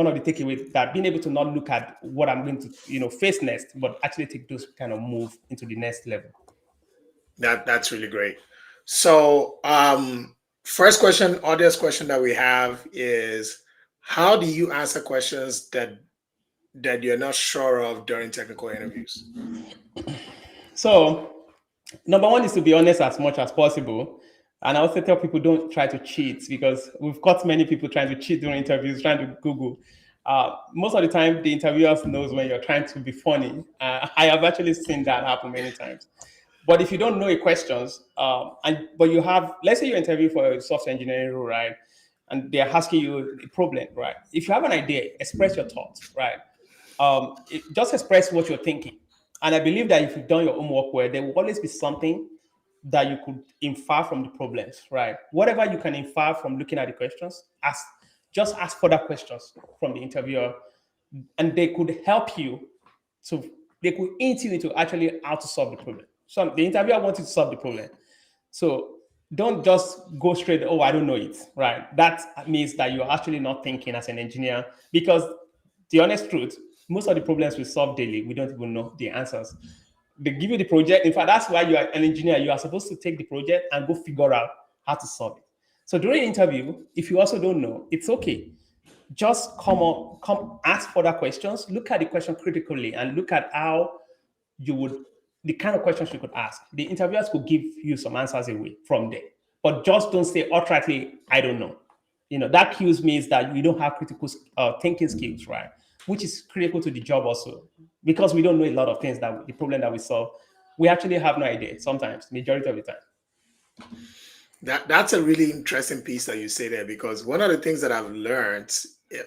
of the takeaways, that being able to not look at what I'm going to, face next, but actually take those kind of move into the next level. That's really great. So, first question, audience question that we have is, how do you answer questions that you're not sure of during technical interviews? So number one is to be honest as much as possible. And I also tell people don't try to cheat, because we've got many people trying to cheat during interviews, trying to Google. Most of the time, the interviewers knows when you're trying to be funny. I have actually seen that happen many times. But if you don't know your questions, but you have, let's say you interview for a software engineering role, right? And they're asking you a problem, right? If you have an idea, express your thoughts, right? Just express what you're thinking. And I believe that if you've done your homework well, there will always be something that you could infer from the problems, right? Whatever you can infer from looking at the questions, just ask further questions from the interviewer, and they could help you to, they could hint you into actually how to solve the problem. So the interviewer wants you to solve the problem. So don't just go straight, oh, I don't know it, right? That means that you're actually not thinking as an engineer, because the honest truth, most of the problems we solve daily, we don't even know the answers. They give you the project. In fact, that's why you are an engineer. You are supposed to take the project and go figure out how to solve it. So during the interview, if you also don't know, it's okay. Just come ask further questions. Look at the question critically and look at how you would, the kind of questions you could ask. The interviewers could give you some answers away from there. But just don't say outrightly, I don't know. That cues means that you don't have critical thinking skills, right? Which is critical to the job also, because we don't know a lot of things, that the problem that we solve, we actually have no idea sometimes, majority of the time. That's a really interesting piece that you say there, because one of the things that I've learned,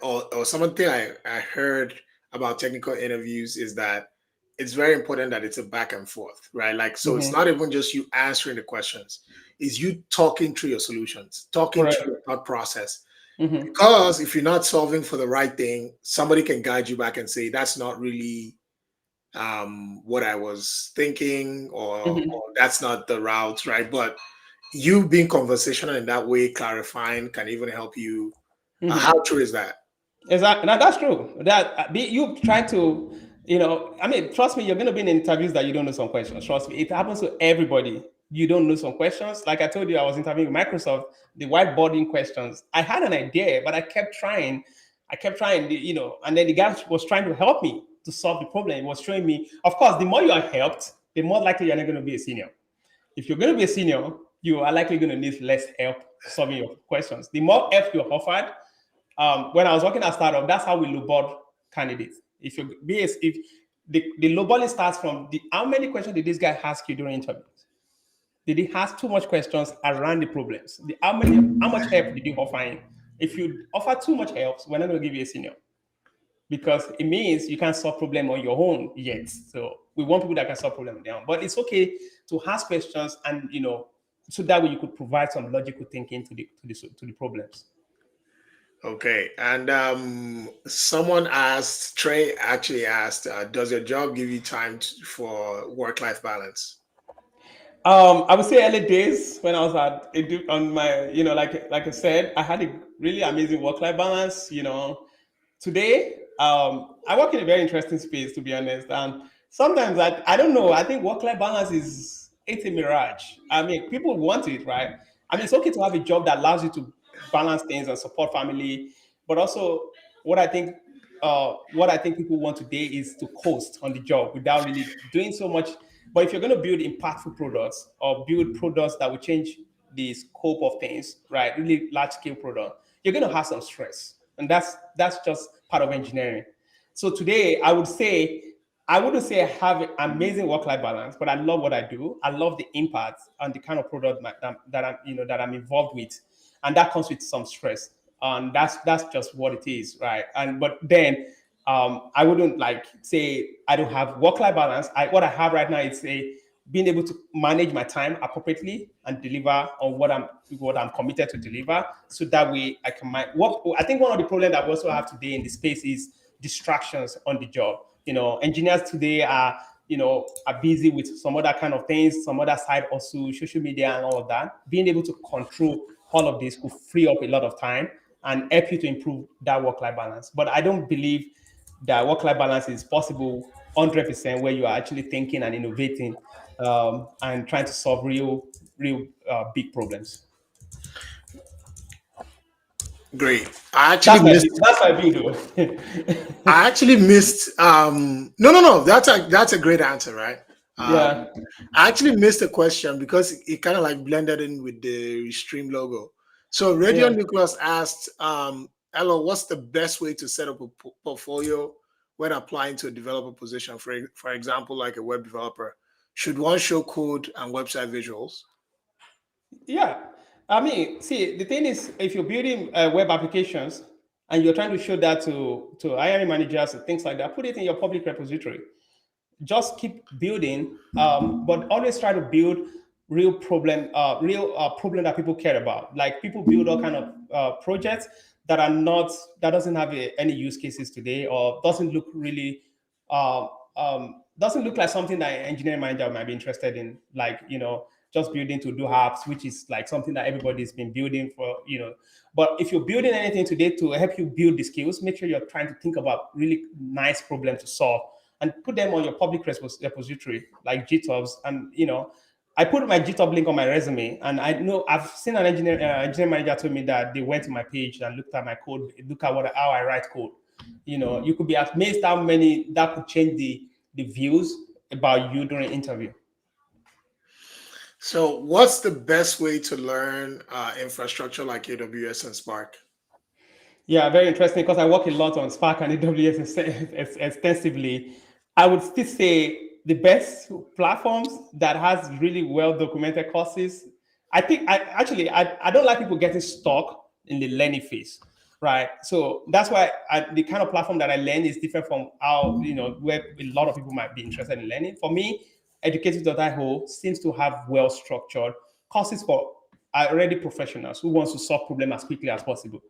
or something I heard about technical interviews, is that it's very important that it's a back and forth, right? Like, so it's not Mm-hmm. even just you answering the questions, it's you talking through your solutions, talking Correct. through your thought process. Mm-hmm. Because if you're not solving for the right thing, somebody can guide you back and say, that's not really what I was thinking, or Mm-hmm. that's not the route, right? But you being conversational in that way, clarifying, can even help you. How Mm-hmm. true is that? Exactly. Now that's true. You try to, I mean, trust me, you're going to be in interviews that you don't know some questions. Trust me, it happens to everybody. You don't know some questions. Like I told you, I was interviewing Microsoft, the whiteboarding questions. I had an idea, but I kept trying. And then the guy was trying to help me to solve the problem. He was showing me, of course, the more you are helped, the more likely you're not going to be a senior. If you're going to be a senior, you are likely going to need less help solving your questions. The more help you're offered, when I was working at startup, that's how we lowball candidates. If the lowballing starts from how many questions did this guy ask you during interviews? Did he ask too much questions around the problems? How much help did you offer him? If you offer too much help, we're not going to give you a senior because it means you can't solve problem on your own yet. So we want people that can solve problem on their own. But it's okay to ask questions and so that way you could provide some logical thinking to the problems. Okay, and someone asked, Trey actually asked, does your job give you time for work-life balance? I would say early days when I was on my, like I said, I had a really amazing work-life balance. Today, I work in a very interesting space, to be honest. And sometimes I don't know. I think work-life balance it's a mirage. I mean, people want it, right? I mean, it's okay to have a job that allows you to balance things and support family, but also what I think what I think people want today is to coast on the job without really doing so much. But if you're going to build impactful products or build products that will change the scope of things, right? Really large scale product, you're going to have some stress, and that's just part of engineering. So today, I wouldn't say I have an amazing work-life balance, but I love what I do. I love the impact and the kind of product that I'm involved with, and that comes with some stress. And that's just what it is, right? And but then I wouldn't like say I don't have work-life balance. What I have right now is being able to manage my time appropriately and deliver on what I'm committed to deliver, so that way I can what I think one of the problems that we also have today in the space is distractions on the job. Engineers today are busy with some other kind of things, some other side also social media and all of that. Being able to control all of this could free up a lot of time and help you to improve that work-life balance. But I don't believe that work-life balance is possible 100% where you are actually thinking and innovating and trying to solve real big problems. Great. I actually missed. That's my view, though. I actually missed. No. That's a great answer, right? Yeah. I actually missed the question because it kind of like blended in with the stream logo. So Radio Yeah. Nicholas asked, "Hello, what's the best way to set up a portfolio when applying to a developer position? For example, like a web developer, should one show code and website visuals?" Yeah. I mean, see, the thing is, if you're building web applications and you're trying to show that to hiring managers and things like that, put it in your public repository. Just keep building, but always try to build real problem that people care about. Like people build all kind of projects that doesn't have any use cases today, or uh, doesn't look like something that an engineering manager might be interested in. Like just building to do apps, which is like something that everybody's been building for. But if you're building anything today to help you build the skills, make sure you're trying to think about really nice problems to solve and put them on your public repository like GitHubs. And I put my GitHub link on my resume, and I know I've seen an engineering manager told me that they went to my page and looked at my code, look at how I write code. You could be amazed how many that could change the views about you during interview. So, what's the best way to learn infrastructure like AWS and Spark? Yeah, very interesting because I work a lot on Spark and AWS extensively. I would still say the best platforms that has really well documented courses. I think I don't like people getting stuck in the learning phase, right? So that's why the kind of platform that I learn is different from how where a lot of people might be interested in learning. For me, educative.io seems to have well structured courses for already professionals who wants to solve problems as quickly as possible.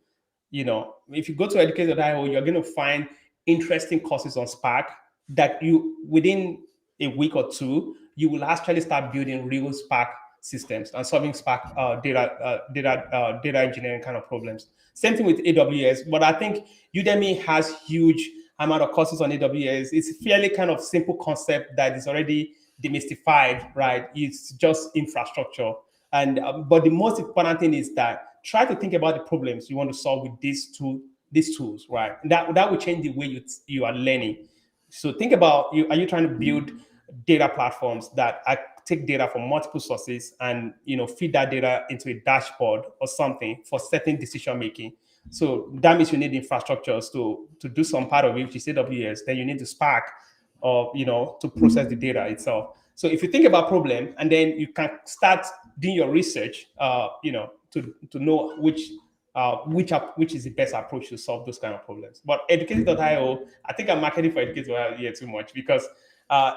If you go to educate.io, you're going to find interesting courses on Spark that you within a week or two, you will actually start building real Spark systems and solving Spark data engineering kind of problems. Same thing with AWS, but I think Udemy has huge amount of courses on AWS. It's a fairly kind of simple concept that is already demystified, right? It's just infrastructure. And but the most important thing is that try to think about the problems you want to solve with these tools, right? That will change the way you are learning. So think about you. Are you trying to build data platforms that take data from multiple sources and feed that data into a dashboard or something for certain decision making? So that means you need infrastructures to do some part of it, which is AWS. Then you need to Spark or to process the data itself. So if you think about problem and then you can start doing your research, to know which is the best approach to solve those kind of problems. But educated.io, I think I'm marketing for educated.io here too much because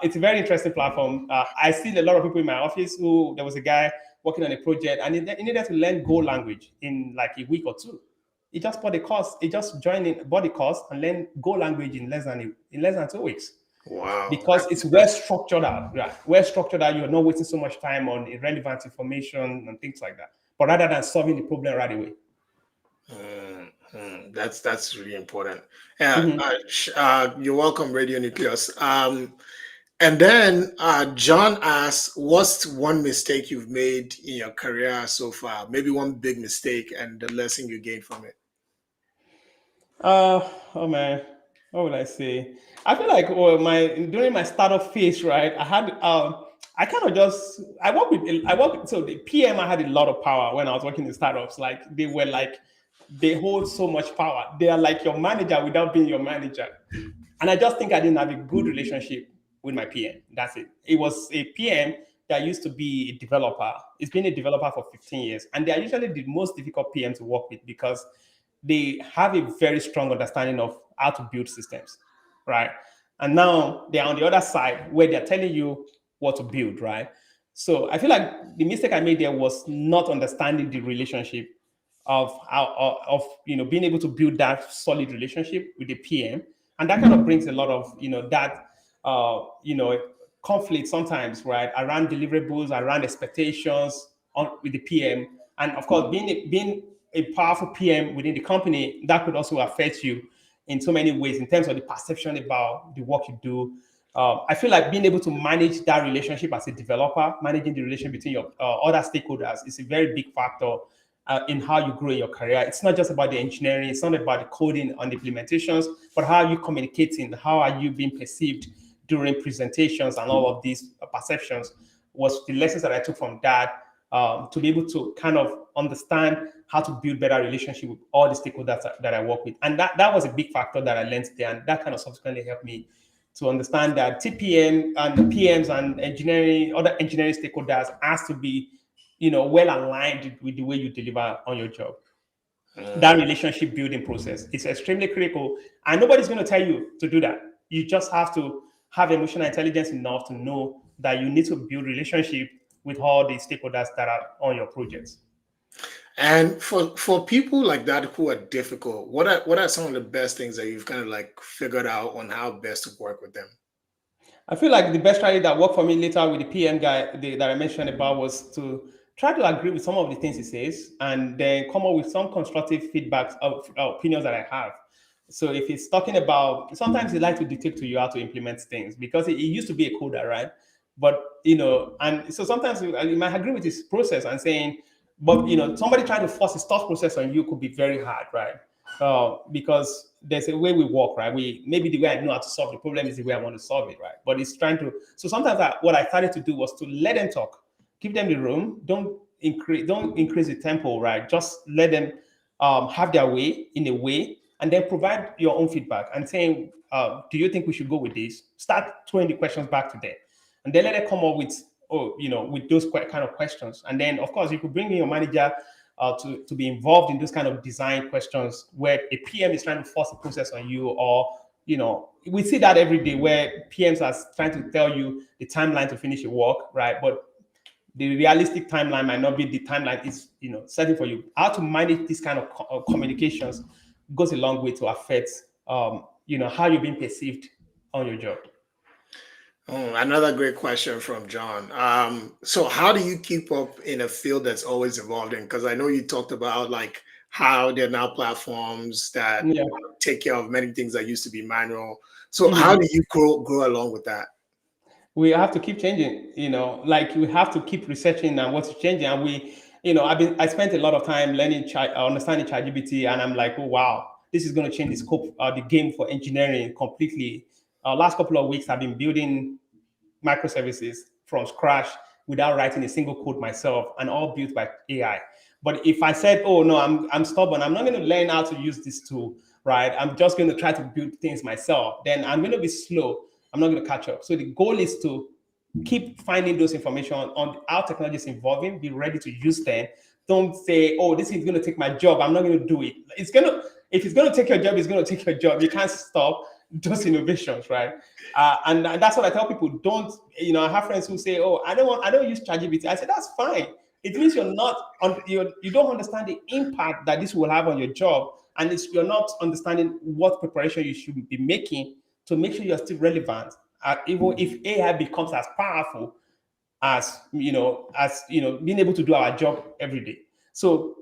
it's a very interesting platform. I see a lot of people in my office there was a guy working on a project and he needed to learn Go language in like a week or two. He just bought a course. He just bought a course and learned Go language in less than 2 weeks. Wow. Because it's well structured out. Right? Well structured out. You're not wasting so much time on irrelevant information and things like that. But rather than solving the problem right away. That's really important. Yeah, you're welcome, Radio Nucleus. And then John asks, what's one mistake you've made in your career so far? Maybe one big mistake and the lesson you gained from it. Oh man, what would I say? I feel like during my startup phase, right? I had I kind of just I work with so the PM. I had a lot of power when I was working in startups. Like they hold so much power. They are like your manager without being your manager. And I just think I didn't have a good relationship with my PM. That's it. It was a PM that used to be a developer. It's been a developer for 15 years. And they are usually the most difficult PM to work with because they have a very strong understanding of how to build systems, right? And now they're on the other side where they're telling you what to build, right? So I feel like the mistake I made there was not understanding the relationship of being able to build that solid relationship with the PM, and that kind of brings a lot of conflict sometimes, right, around deliverables, around expectations with the PM, and of course being a powerful PM within the company, that could also affect you in so many ways in terms of the perception about the work you do. I feel like being able to manage that relationship as a developer, managing the relationship between your other stakeholders is a very big factor in how you grow in your career. It's not just about the engineering, it's not about the coding and the implementations, but how are you communicating, how are you being perceived during presentations, and all of these perceptions was the lessons that I took from that, to be able to kind of understand how to build better relationship with all the stakeholders that I work with. And that was a big factor that I learned there. And that kind of subsequently helped me to understand that TPM and the PMs and other engineering stakeholders has to be, well aligned with the way you deliver on your job. That relationship building process is extremely critical. And nobody's going to tell you to do that. You just have to have emotional intelligence enough to know that you need to build relationship with all the stakeholders that are on your projects. And for people like that who are difficult, what are some of the best things that you've kind of like figured out on how best to work with them? I feel like the best strategy that worked for me later with the PM guy that I mentioned about was to try to agree with some of the things he says and then come up with some constructive feedbacks of opinions that I have. So if he's talking about, sometimes he likes to dictate to you how to implement things because he used to be a coder, right? But, and so sometimes you might agree with his process and saying, but, somebody trying to force his thought process on you could be very hard, right? Because there's a way we work, right? Maybe the way I know how to solve the problem is the way I want to solve it, right? But it's trying to. So sometimes what I started to do was to let them talk, give them the room, don't increase the tempo, right? Just let them have their way in a way, and then provide your own feedback and saying, do you think we should go with this? Start throwing the questions back to them, and then let them come up with with those kind of questions, and then of course you could bring in your manager. To be involved in those kind of design questions where a PM is trying to force a process on you, or we see that every day where PMs are trying to tell you the timeline to finish your work, right? But the realistic timeline might not be the timeline is setting for you. How to manage this kind of communications goes a long way to affect how you're being perceived on your job. Another great question from John. So how do you keep up in a field that's always evolving? Because I know you talked about like how there are now platforms that Yeah. take care of many things that used to be manual. So how Mhm. do you grow along with that? We have to keep changing, like we have to keep researching and what's changing. And I spent a lot of time learning understanding ChatGPT, and I'm like, oh wow, this is going to change the scope, the game for engineering completely. Last couple of weeks I've been building microservices from scratch without writing a single code myself, and all built by AI. But if I said, oh no, I'm stubborn, I'm not going to learn how to use this tool, right? I'm just going to try to build things myself, then I'm going to be slow. I'm not going to catch up. So the goal is to keep finding those information on how technology is evolving, be ready to use them. Don't say, oh, this is going to take my job, I'm not going to do it. If it's going to take your job, it's going to take your job. You can't stop those innovations, right? And that's what I tell people. Don't, I have friends who say, oh, I don't use ChatGPT. I say, that's fine. It means you don't understand the impact that this will have on your job. And you're not understanding what preparation you should be making to make sure you're still relevant. Even if AI becomes as powerful as being able to do our job every day. So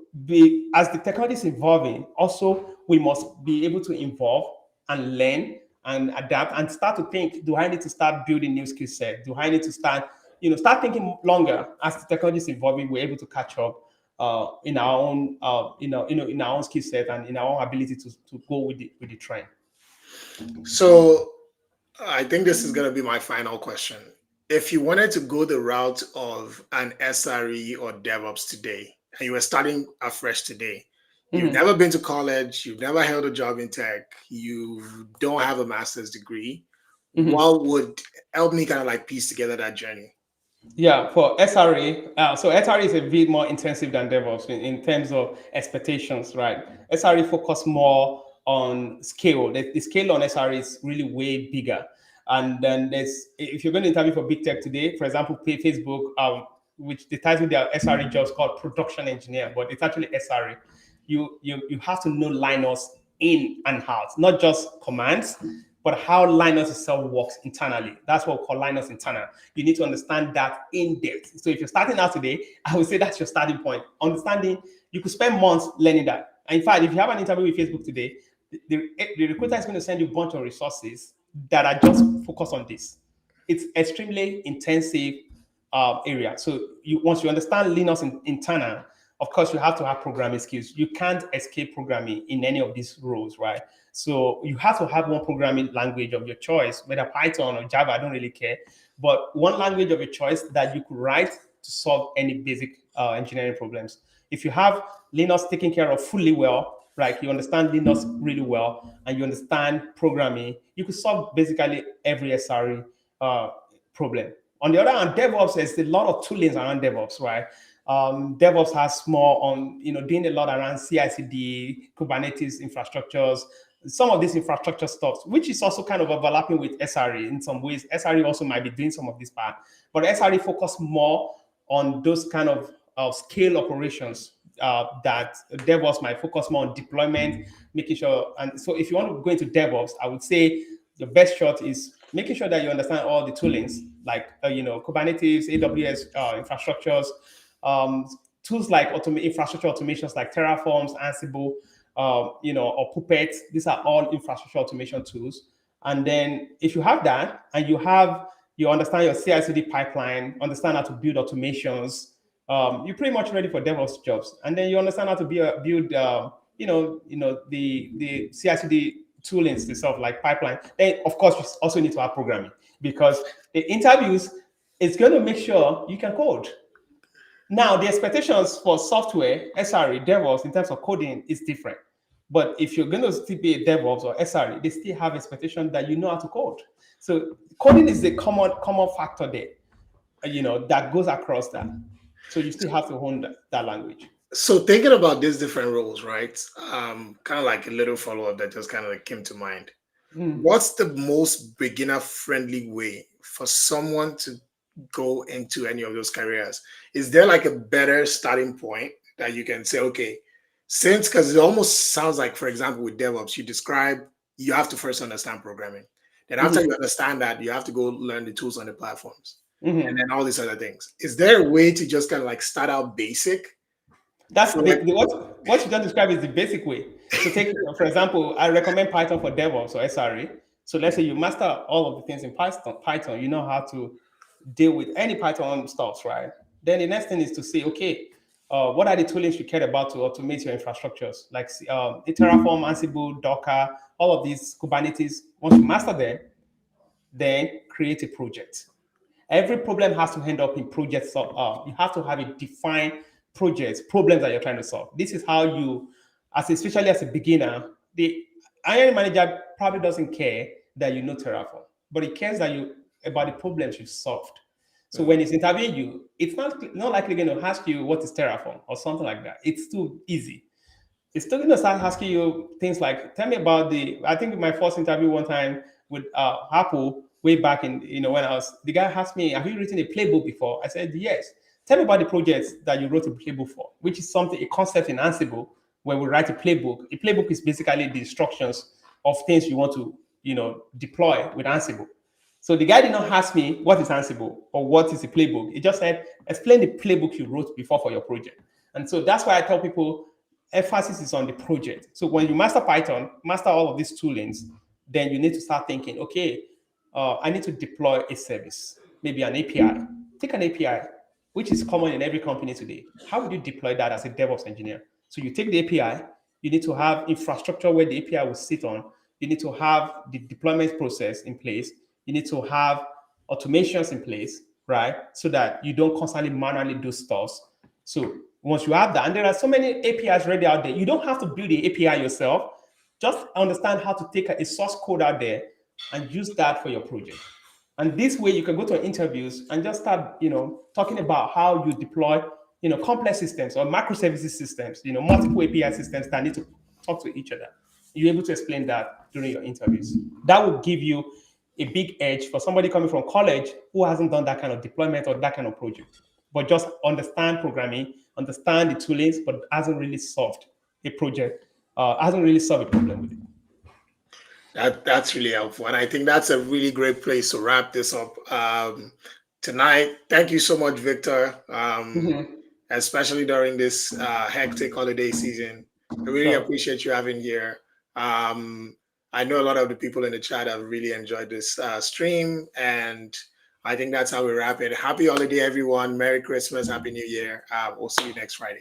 as the technology is evolving, also we must be able to evolve and learn and adapt and start to think, do I need to start building new skill set? Do I need to start thinking longer? As the technology is evolving, we're able to catch up in our own in our own skill set and in our own ability to go with the trend. So I think this is going to be my final question. If you wanted to go the route of an SRE or DevOps today, and you were starting afresh today, you've Mhm. never been to college, you've never held a job in tech, you don't have a master's degree, Mhm. what would help me kind of like piece together that journey? Yeah, for SRE, so SRE is a bit more intensive than DevOps in terms of expectations, right? SRE focus more on scale. The scale on SRE is really way bigger. And then if you're going to interview for big tech today, for example, Facebook, which the title of their SRE jobs called production engineer, but it's actually SRE. You have to know Linux in and out, not just commands, but how Linux itself works internally. That's what we call Linux internal. You need to understand that in depth. So if you're starting out today, I would say that's your starting point. Understanding, you could spend months learning that. And in fact, if you have an interview with Facebook today, the recruiter is going to send you a bunch of resources that are just focused on this. It's extremely intensive area. So once you understand Linux internal, of course, you have to have programming skills. You can't escape programming in any of these roles, right? So you have to have one programming language of your choice, whether Python or Java, I don't really care. But one language of your choice that you could write to solve any basic engineering problems. If you have Linux taken care of fully well, right, you understand Linux really well, and you understand programming, you could solve basically every SRE problem. On the other hand, DevOps, there's a lot of toolings around DevOps, right? DevOps has more on, doing a lot around CI/CD, Kubernetes infrastructures, some of this infrastructure stuff, which is also kind of overlapping with SRE in some ways. SRE also might be doing some of this part, but SRE focus more on those kind of scale operations that DevOps might focus more on deployment, making sure. And so if you want to go into DevOps, I would say the best shot is making sure that you understand all the toolings like Kubernetes, AWS infrastructures, um, tools like infrastructure automations like Terraforms, Ansible, or Puppet. These are all infrastructure automation tools. And then if you have that and you understand your CI/CD pipeline, understand how to build automations, you're pretty much ready for DevOps jobs. And then you understand how to build the CI/CD toolings itself, like pipeline. Then of course you also need to have programming because the interviews is going to make sure you can code. Now, the expectations for software, SRE, DevOps, in terms of coding is different. But if you're going to still be a DevOps or SRE, they still have expectation that you know how to code. So coding is the common factor there, that goes across that. So you still have to hone that language. So thinking about these different roles, right? Kind of like a little follow-up that just kind of like came to mind. Mm. What's the most beginner-friendly way for someone to go into any of those careers? Is there like a better starting point that you can say, okay, since because it almost sounds like, for example, with DevOps, you describe you have to first understand programming. And after you understand that, you have to go learn the tools on the platforms Mm-hmm. and then all these other things. Is there a way to just kind of like start out basic? That's what you just described is the basic way. So take, for example, I recommend Python for DevOps or SRE. So let's say you master all of the things in Python, you know how to deal with any Python stuff, right? Then the next thing is to say, okay, what are the toolings you care about to automate your infrastructures, like Terraform, Ansible, Docker, all of these Kubernetes. Once you master them, then create a project. Every problem has to end up in project solve. You have to have a defined project, problems that you're trying to solve. This is how you, especially as a beginner, the hiring manager probably doesn't care that you know Terraform, but he cares that you about the problems you've solved. So when he's interviewing you, it's not likely going to ask you what is Terraform or something like that. It's too easy. It's still going to start asking you things like, tell me about I think my first interview one time with Apple way back in, when the guy asked me, have you written a playbook before? I said, yes. Tell me about the projects that you wrote a playbook for, which is a concept in Ansible where we write a playbook. A playbook is basically the instructions of things you want to, deploy with Ansible. So the guy did not ask me what is Ansible or what is a playbook. He just said, explain the playbook you wrote before for your project. And so that's why I tell people, emphasis is on the project. So when you master Python, master all of these toolings, then you need to start thinking, okay, I need to deploy a service, maybe an API. Take an API, which is common in every company today. How would you deploy that as a DevOps engineer? So you take the API, you need to have infrastructure where the API will sit on. You need to have the deployment process in place. You need to have automations in place, right? So that you don't constantly manually do stuff. So once you have that, and there are so many APIs already out there, you don't have to build the API yourself. Just understand how to take a source code out there and use that for your project. And this way you can go to interviews and just start, talking about how you deploy, complex systems or microservices systems, multiple API systems that need to talk to each other. You're able to explain that during your interviews. That will give you a big edge for somebody coming from college who hasn't done that kind of deployment or that kind of project, but just understand programming, understand the toolings, but hasn't really solved a project, hasn't really solved a problem with it. That's really helpful. And I think that's a really great place to wrap this up tonight. Thank you so much, Victor, especially during this hectic holiday season. I really appreciate you having here. I know a lot of the people in the chat have really enjoyed this stream, and I think that's how we wrap it. Happy holiday, everyone. Merry Christmas. Happy New Year. We'll see you next Friday.